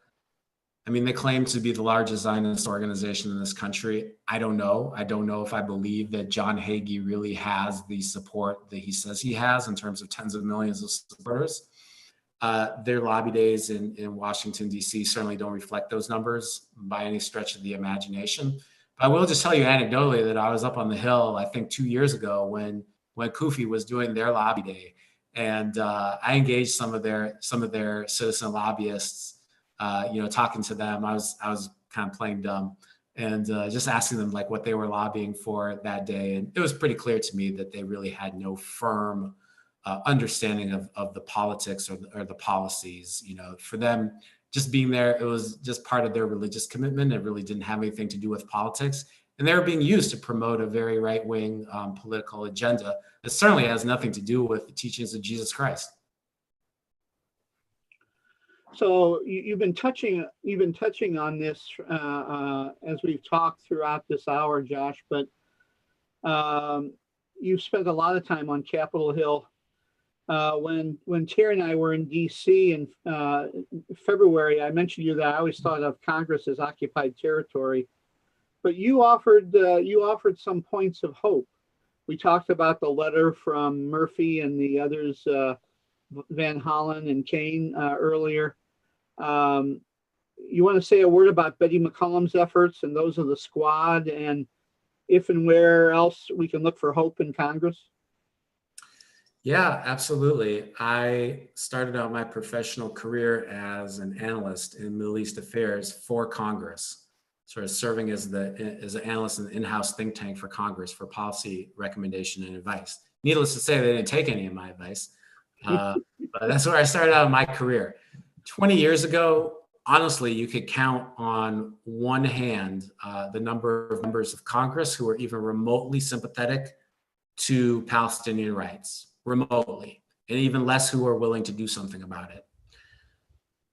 I mean, they claim to be the largest Zionist organization in this country. I don't know. I don't know if I believe that John Hagee really has the support that he says he has in terms of tens of millions of supporters. Their lobby days in Washington, D.C. certainly don't reflect those numbers by any stretch of the imagination. But I will just tell you anecdotally that I was up on the Hill, I think 2 years ago when CUFI was doing their lobby day. And I engaged some of their citizen lobbyists, talking to them. I was kind of playing dumb and just asking them like what they were lobbying for that day. And it was pretty clear to me that they really had no firm understanding of the politics or the policies. For them, just being there, it was just part of their religious commitment. It really didn't have anything to do with politics. And they were being used to promote a very right-wing political agenda that certainly has nothing to do with the teachings of Jesus Christ. So you've been touching on this as we've talked throughout this hour, Josh. But you've spent a lot of time on Capitol Hill. When Terry and I were in D.C. in February, I mentioned to you that I always thought of Congress as occupied territory. But you offered some points of hope. We talked about the letter from Murphy and the others, Van Hollen and Kane earlier. You want to say a word about Betty McCollum's efforts and those of the squad, and if and where else we can look for hope in Congress? Yeah, absolutely. I started out my professional career as an analyst in Middle East affairs for Congress, sort of serving as an analyst in the in-house think tank for Congress for policy recommendation and advice. Needless to say, they didn't take any of my advice, but that's where I started out my career. 20 years ago, honestly, you could count on one hand the number of members of Congress who were even remotely sympathetic to Palestinian rights, remotely, and even less who are willing to do something about it.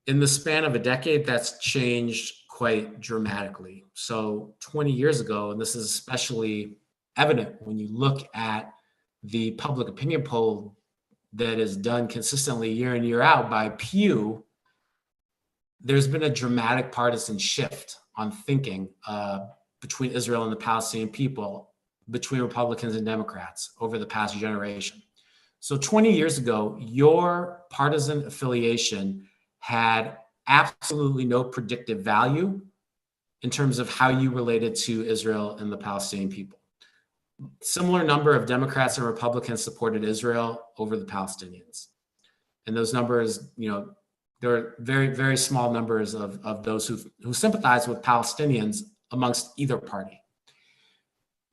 In the span of a decade, that's changed quite dramatically. So 20 years ago, and this is especially evident when you look at the public opinion poll that is done consistently year in, year out by Pew. There's been a dramatic partisan shift on thinking between Israel and the Palestinian people, between Republicans and Democrats over the past generation. So 20 years ago, your partisan affiliation had absolutely no predictive value in terms of how you related to Israel and the Palestinian people. Similar number of Democrats and Republicans supported Israel over the Palestinians. And those numbers, there are very, very small numbers of those who sympathize with Palestinians amongst either party.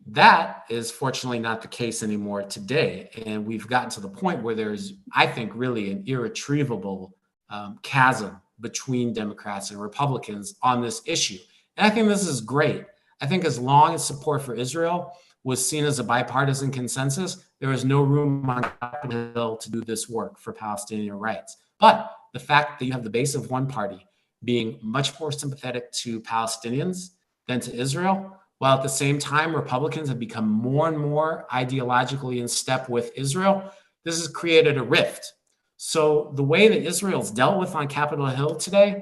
That is fortunately not the case anymore today. And we've gotten to the point where there's, I think, really an irretrievable chasm between Democrats and Republicans on this issue. And I think this is great. I think as long as support for Israel was seen as a bipartisan consensus, there was no room on Capitol Hill to do this work for Palestinian rights. But the fact that you have the base of one party being much more sympathetic to Palestinians than to Israel, while at the same time Republicans have become more and more ideologically in step with Israel, this has created a rift. So the way that Israel's dealt with on Capitol Hill today,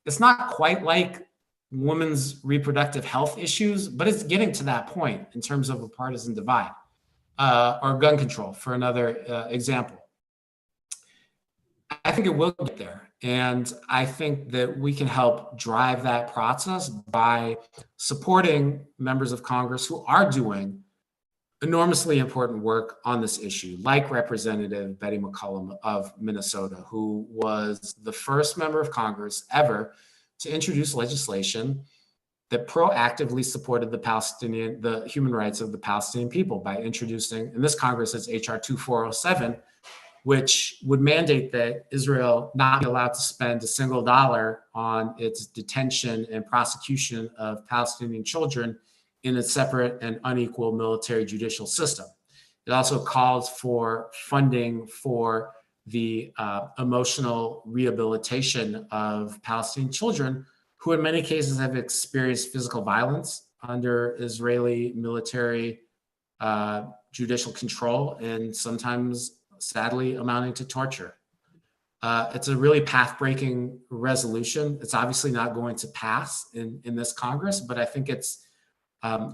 it's not quite like women's reproductive health issues, but it's getting to that point in terms of a partisan divide, or gun control, for another example. I think it will get there. And I think that we can help drive that process by supporting members of Congress who are doing enormously important work on this issue, like Representative Betty McCollum of Minnesota, who was the first member of Congress ever to introduce legislation that proactively supported the human rights of the Palestinian people by introducing, in this Congress, it's HR 2407, which would mandate that Israel not be allowed to spend a single dollar on its detention and prosecution of Palestinian children in a separate and unequal military judicial system. It also calls for funding for the emotional rehabilitation of Palestinian children who in many cases have experienced physical violence under Israeli military judicial control, and sometimes sadly amounting to torture. It's a really path-breaking resolution. It's obviously not going to pass in this Congress, but I think it's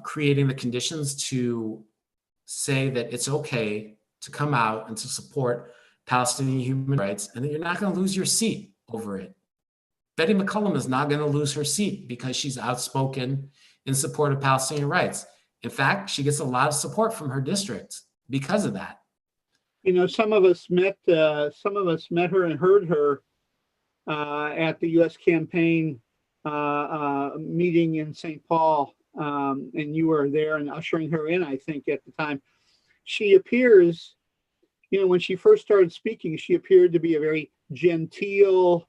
creating the conditions to say that it's okay to come out and to support Palestinian human rights, and that you're not going to lose your seat over it. Betty McCollum is not going to lose her seat because she's outspoken in support of Palestinian rights. In fact, she gets a lot of support from her district because of that. Some of us met her and heard her at the U.S. campaign meeting in St. Paul, and you were there and ushering her in, I think, at the time. She appears, when she first started speaking, she appeared to be a very genteel,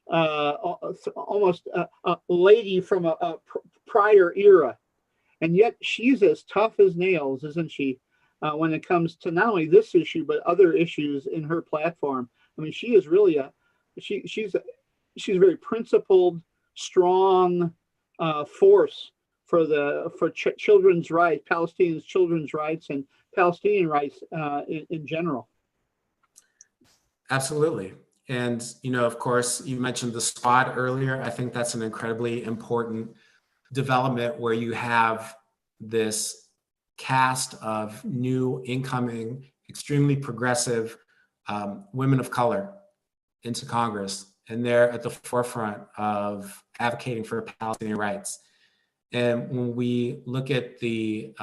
almost a lady from a prior era. And yet she's as tough as nails, isn't she, when it comes to not only this issue, but other issues in her platform. I mean, she is really she's a very principled, strong force for children's rights, Palestinians' children's rights, and Palestinian rights in general. Absolutely. And, of course, you mentioned the squad earlier. I think that's an incredibly important development where you have this cast of new incoming, extremely progressive women of color into Congress. And they're at the forefront of advocating for Palestinian rights. And when we look at the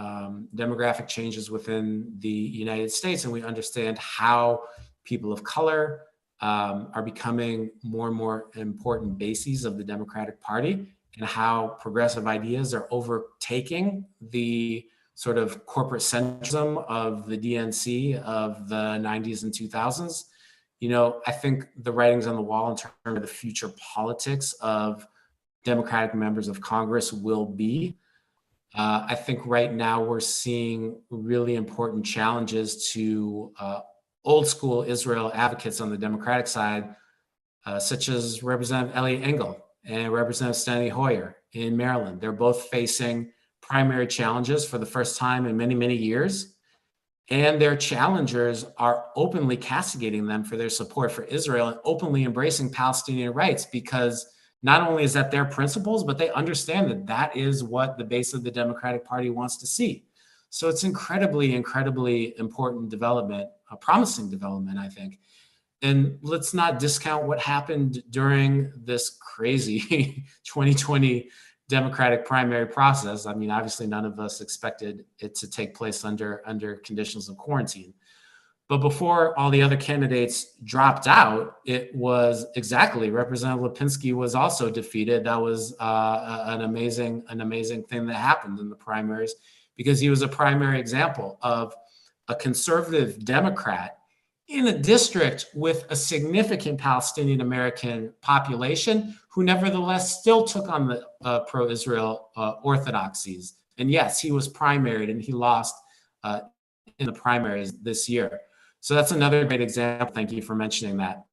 demographic changes within the United States, and we understand how people of color are becoming more and more important bases of the Democratic Party, and how progressive ideas are overtaking the sort of corporate centrism of the DNC of the 90s and 2000s, I think the writing's on the wall in terms of the future politics of Democratic members of Congress will be. I think right now we're seeing really important challenges to old school Israel advocates on the Democratic side, such as Representative Elliot Engel and Representative Steny Hoyer in Maryland. They're both facing primary challenges for the first time in many, many years. And their challengers are openly castigating them for their support for Israel and openly embracing Palestinian rights, because not only is that their principles, but they understand that that is what the base of the Democratic Party wants to see. So it's incredibly, incredibly important development, a promising development, I think. And let's not discount what happened during this crazy 2020 Democratic primary process. I mean, obviously, none of us expected it to take place under conditions of quarantine. But before all the other candidates dropped out, it was exactly Representative Lipinski was also defeated. That was an amazing thing that happened in the primaries, because he was a primary example of a conservative Democrat in a district with a significant Palestinian American population who nevertheless still took on the pro-Israel orthodoxies. And yes, he was primaried and he lost in the primaries this year. So that's another great example. Thank you for mentioning that.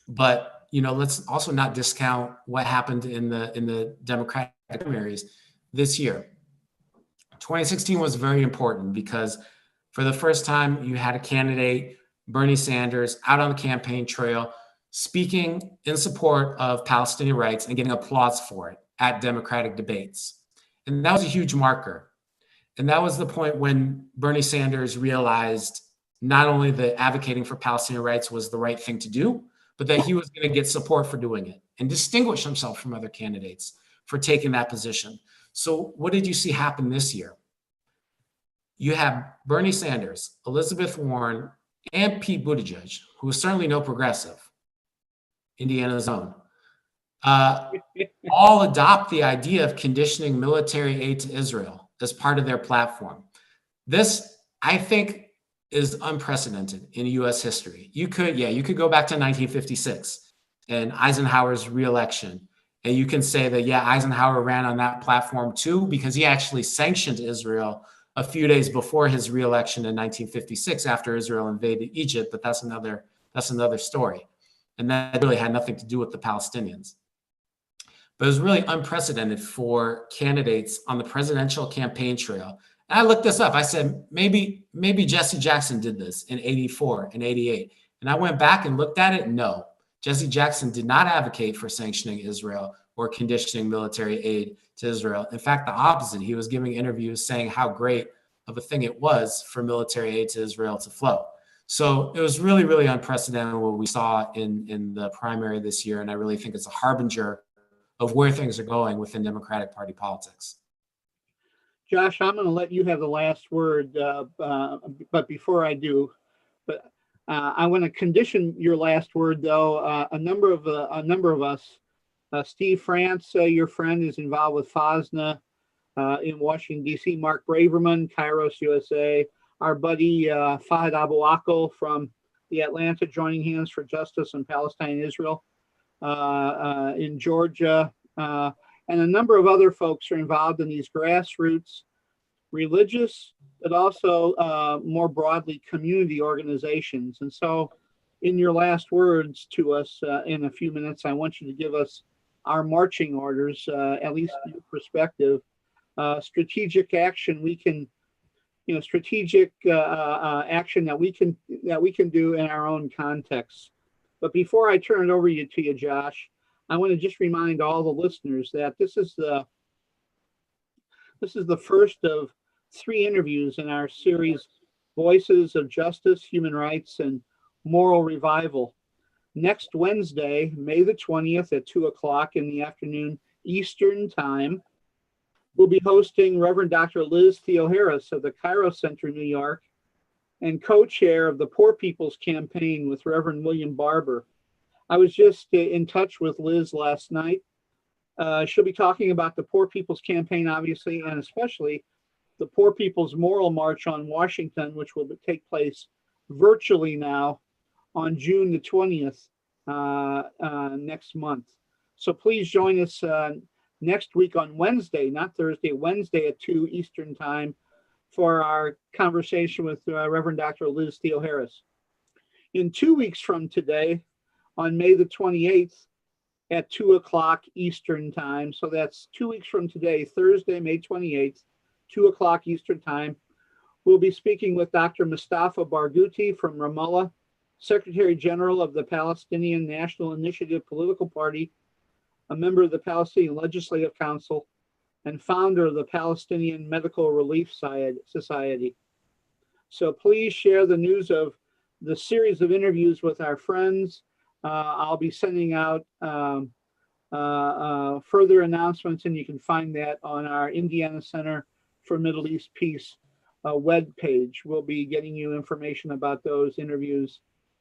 But let's also not discount what happened in the Democratic primaries this year. 2016 was very important because for the first time you had a candidate, Bernie Sanders, out on the campaign trail, speaking in support of Palestinian rights and getting applause for it at Democratic debates. And that was a huge marker. And that was the point when Bernie Sanders realized not only that advocating for Palestinian rights was the right thing to do, but that he was going to get support for doing it and distinguish himself from other candidates for taking that position. So what did you see happen this year? You have Bernie Sanders, Elizabeth Warren, and Pete Buttigieg, who is certainly no progressive, Indiana's own, all adopt the idea of conditioning military aid to Israel as part of their platform. This, I think, is unprecedented in U.S. history. You could go back to 1956 and Eisenhower's reelection, and you can say that, Eisenhower ran on that platform too, because he actually sanctioned Israel a few days before his reelection in 1956 after Israel invaded Egypt, but that's another story. And that really had nothing to do with the Palestinians. But it was really unprecedented for candidates on the presidential campaign trail. And I looked this up. I said, maybe Jesse Jackson did this in 84 and 88. And I went back and looked at it. No, Jesse Jackson did not advocate for sanctioning Israel or conditioning military aid to Israel. In fact, the opposite. He was giving interviews saying how great of a thing it was for military aid to Israel to flow. So it was really, really unprecedented what we saw in the primary this year. And I really think it's a harbinger of where things are going within Democratic Party politics. Josh, I'm going to let you have the last word, but before I do, I want to condition your last word, though. A number of us, Steve France, your friend, is involved with FOSNA in Washington, D.C. Mark Braverman, Kairos, USA. Our buddy Fahad Abu Akel from the Atlanta Joining Hands for Justice in Palestine-Israel in Georgia. And a number of other folks are involved in these grassroots, religious, but also more broadly community organizations. And so in your last words to us in a few minutes, I want you to give us our marching orders, at least your perspective, strategic action we can, strategic action that we can do in our own context. But before I turn it over to you, Josh, I want to just remind all the listeners that this is the first of 3 interviews in our series, Voices of Justice, Human Rights, and Moral Revival. Next Wednesday, May the 20th at 2:00 in the afternoon Eastern Time, we'll be hosting Reverend Dr. Liz Theoharis of the Kairos Center in New York and co-chair of the Poor People's Campaign with Reverend William Barber. I was just in touch with Liz last night. She'll be talking about the Poor People's Campaign, obviously, and especially the Poor People's Moral March on Washington, which will take place virtually now on June the 20th next month. So please join us next week on Wednesday, not Thursday, Wednesday at 2 Eastern Time for our conversation with Reverend Dr. Liz Theoharis. In 2 weeks from today, on May the 28th at 2 o'clock Eastern time. So that's 2 weeks from today, Thursday, May 28th, 2 o'clock Eastern time. We'll be speaking with Dr. Mustafa Barghouti from Ramallah, Secretary General of the Palestinian National Initiative Political Party, a member of the Palestinian Legislative Council, and founder of the Palestinian Medical Relief Society. So please share the news of the series of interviews with our friends. I'll be sending out further announcements, and you can find that on our Indiana Center for Middle East Peace web page. We'll be getting you information about those interviews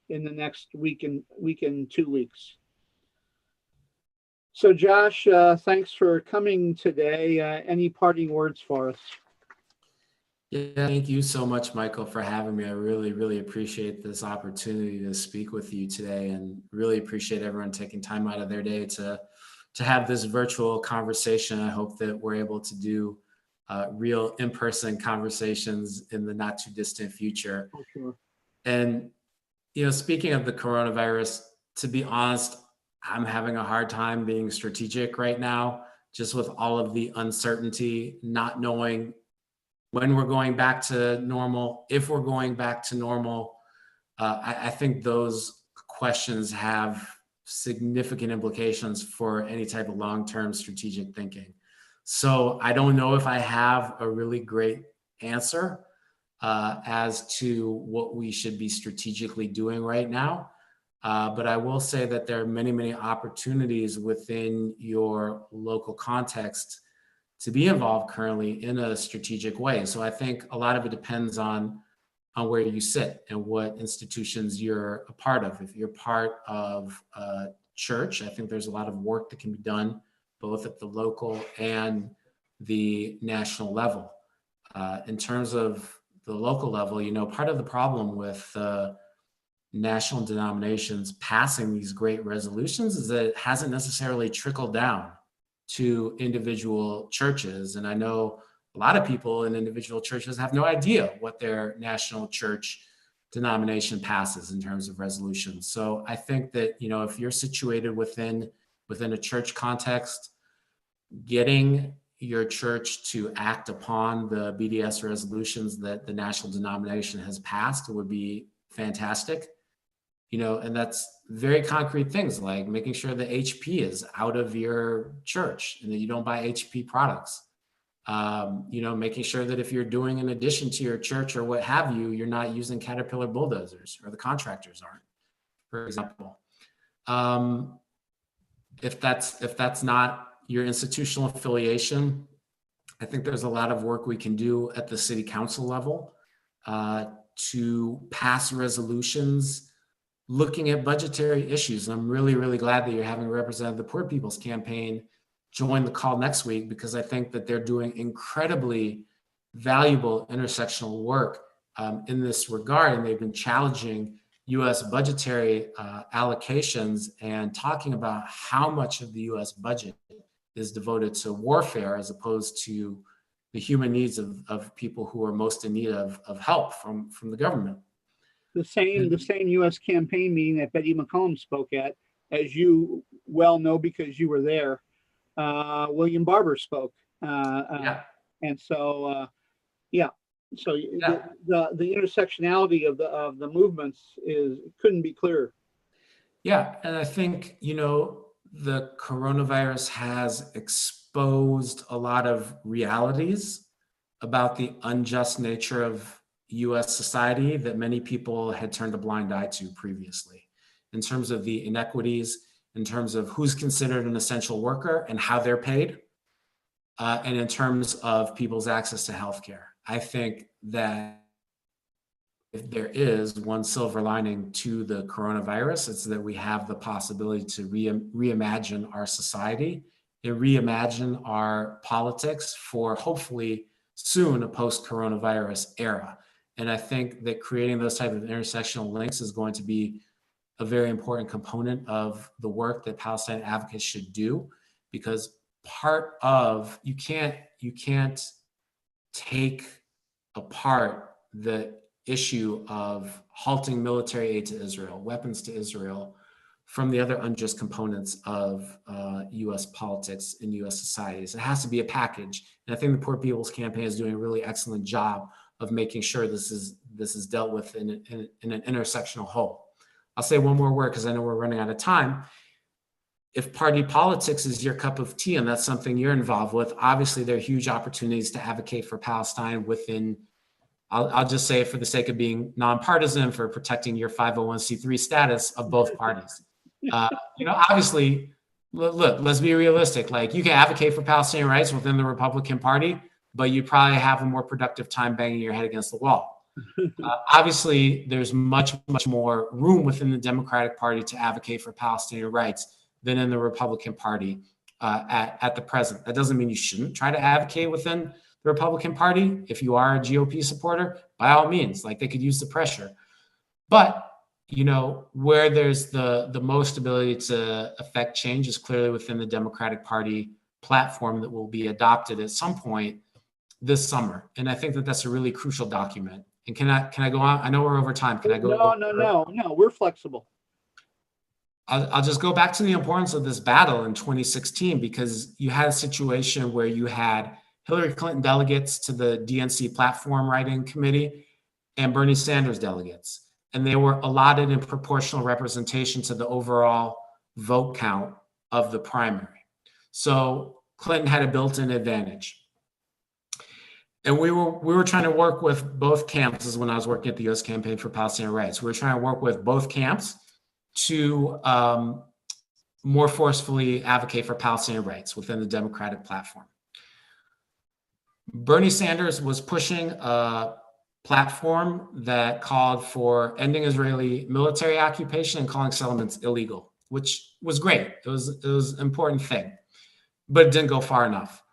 in the next week and 2 weeks. So Josh, thanks for coming today. Any parting words for us? Yeah, thank you so much, Michael, for having me. I really, really appreciate this opportunity to speak with you today, and really appreciate everyone taking time out of their day to have this virtual conversation. I hope that we're able to do real in-person conversations in the not too distant future. Oh, sure. And, speaking of the coronavirus, to be honest, I'm having a hard time being strategic right now, just with all of the uncertainty, not knowing when we're going back to normal, if we're going back to normal. I think those questions have significant implications for any type of long-term strategic thinking. So I don't know if I have a really great answer as to what we should be strategically doing right now. But I will say that there are many, many opportunities within your local context to be involved currently in a strategic way. So I think a lot of it depends on where you sit and what institutions you're a part of. If you're part of a church, I think there's a lot of work that can be done both at the local and the national level. In terms of the local level, part of the problem with national denominations passing these great resolutions is that it hasn't necessarily trickled down to individual churches. And I know a lot of people in individual churches have no idea what their national church denomination passes in terms of resolutions. So I think that, if you're situated within a church context, getting your church to act upon the BDS resolutions that the national denomination has passed would be fantastic. And that's very concrete things like making sure that HP is out of your church and that you don't buy HP products. Making sure that if you're doing an addition to your church or what have you, you're not using Caterpillar bulldozers, or the contractors aren't, for example. If that's not your institutional affiliation, I think there's a lot of work we can do at the city council level to pass resolutions looking at budgetary issues. And I'm really, really glad that you're having Representative the Poor People's Campaign join the call next week, because I think that they're doing incredibly valuable intersectional work in this regard. And they've been challenging U.S. budgetary allocations and talking about how much of the U.S. budget is devoted to warfare as opposed to the human needs of people who are most in need of help from the government. The same U.S. campaign meeting that Betty McCollum spoke at, as you well know because you were there, William Barber spoke. Yeah. And so, So the intersectionality of the movements couldn't be clearer. Yeah, and I think the coronavirus has exposed a lot of realities about the unjust nature of U.S. society that many people had turned a blind eye to previously, in terms of the inequities, in terms of who's considered an essential worker and how they're paid, and in terms of people's access to healthcare. I think that if there is one silver lining to the coronavirus, it's that we have the possibility to reimagine our society and reimagine our politics for hopefully soon a post-coronavirus era. And I think that creating those type of intersectional links is going to be a very important component of the work that Palestine advocates should do, because part of, you can't take apart the issue of halting military aid to Israel, weapons to Israel, from the other unjust components of U.S. politics and U.S. societies. It has to be a package. And I think the Poor People's Campaign is doing a really excellent job of making sure this is dealt with in an intersectional whole. I'll say one more word because I know we're running out of time. If party politics is your cup of tea and that's something you're involved with, obviously there are huge opportunities to advocate for Palestine within, I'll just say it for the sake of being nonpartisan, for protecting your 501c3 status of both parties. Obviously, look, let's be realistic. Like, you can advocate for Palestinian rights within the Republican Party, but you probably have a more productive time banging your head against the wall. Obviously, there's much more room within the Democratic Party to advocate for Palestinian rights than in the Republican Party at the present. That doesn't mean you shouldn't try to advocate within the Republican Party. If you are a GOP supporter, by all means, like, they could use the pressure. But where there's the most ability to affect change is clearly within the Democratic Party platform that will be adopted at some point this summer. And I think that that's a really crucial document. And can I go on? I know we're over time. Can I go? No, we're flexible. I'll just go back to the importance of this battle in 2016, because you had a situation where you had Hillary Clinton delegates to the DNC platform writing committee and Bernie Sanders delegates. And they were allotted in proportional representation to the overall vote count of the primary. So Clinton had a built-in advantage. And we were trying to work with both camps. This is when I was working at the U.S. Campaign for Palestinian Rights. We were trying to work with both camps to more forcefully advocate for Palestinian rights within the Democratic platform. Bernie Sanders was pushing a platform that called for ending Israeli military occupation and calling settlements illegal, which was great. It was an important thing, but it didn't go far enough.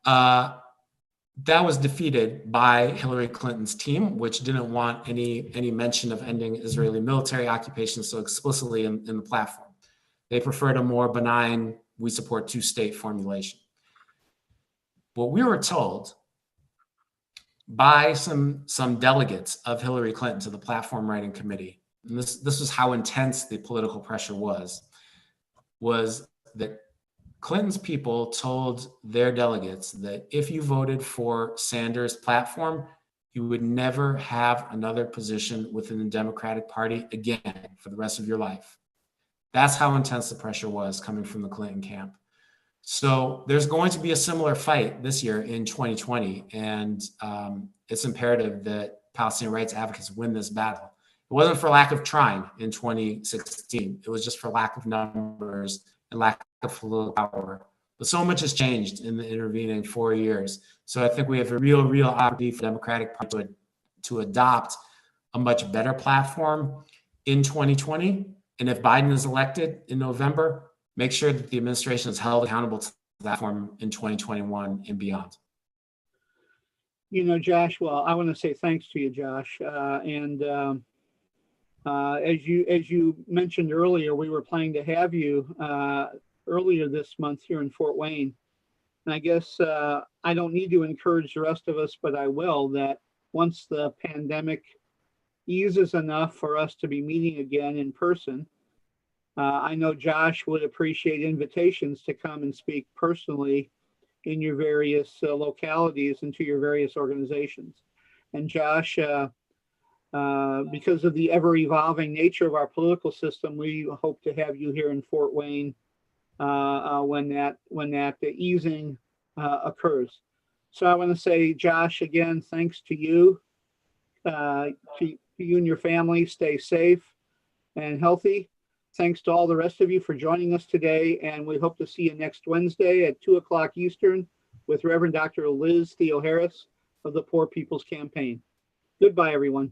That was defeated by Hillary Clinton's team, which didn't want any mention of ending Israeli military occupation so explicitly in the platform. They preferred a more benign, we support two-state formulation. What we were told by some delegates of Hillary Clinton to the platform writing committee, and this was how intense the political pressure was that Clinton's people told their delegates that if you voted for Sanders' platform, you would never have another position within the Democratic Party again for the rest of your life. That's how intense the pressure was coming from the Clinton camp. So there's going to be a similar fight this year in 2020, and it's imperative that Palestinian rights advocates win this battle. It wasn't for lack of trying in 2016. It was just for lack of numbers and lack of political power. But so much has changed in the intervening 4 years. So I think we have a real opportunity for the Democratic Party to adopt a much better platform in 2020. And if Biden is elected in November, make sure that the administration is held accountable to that platform in 2021 and beyond. Josh, well, I want to say thanks to you, Josh. As you mentioned earlier, we were planning to have you earlier this month here in Fort Wayne. And I guess I don't need to encourage the rest of us, but I will, that once the pandemic eases enough for us to be meeting again in person, I know Josh would appreciate invitations to come and speak personally in your various localities and to your various organizations. And Josh, because of the ever-evolving nature of our political system, we hope to have you here in Fort Wayne when that easing occurs. So I want to say, Josh, again, thanks to you, to you and your family. Stay safe and healthy. Thanks to all the rest of you for joining us today, and we hope to see you next Wednesday at 2:00 Eastern with Reverend Dr. Liz Theo Harris of the Poor People's Campaign. Goodbye, everyone.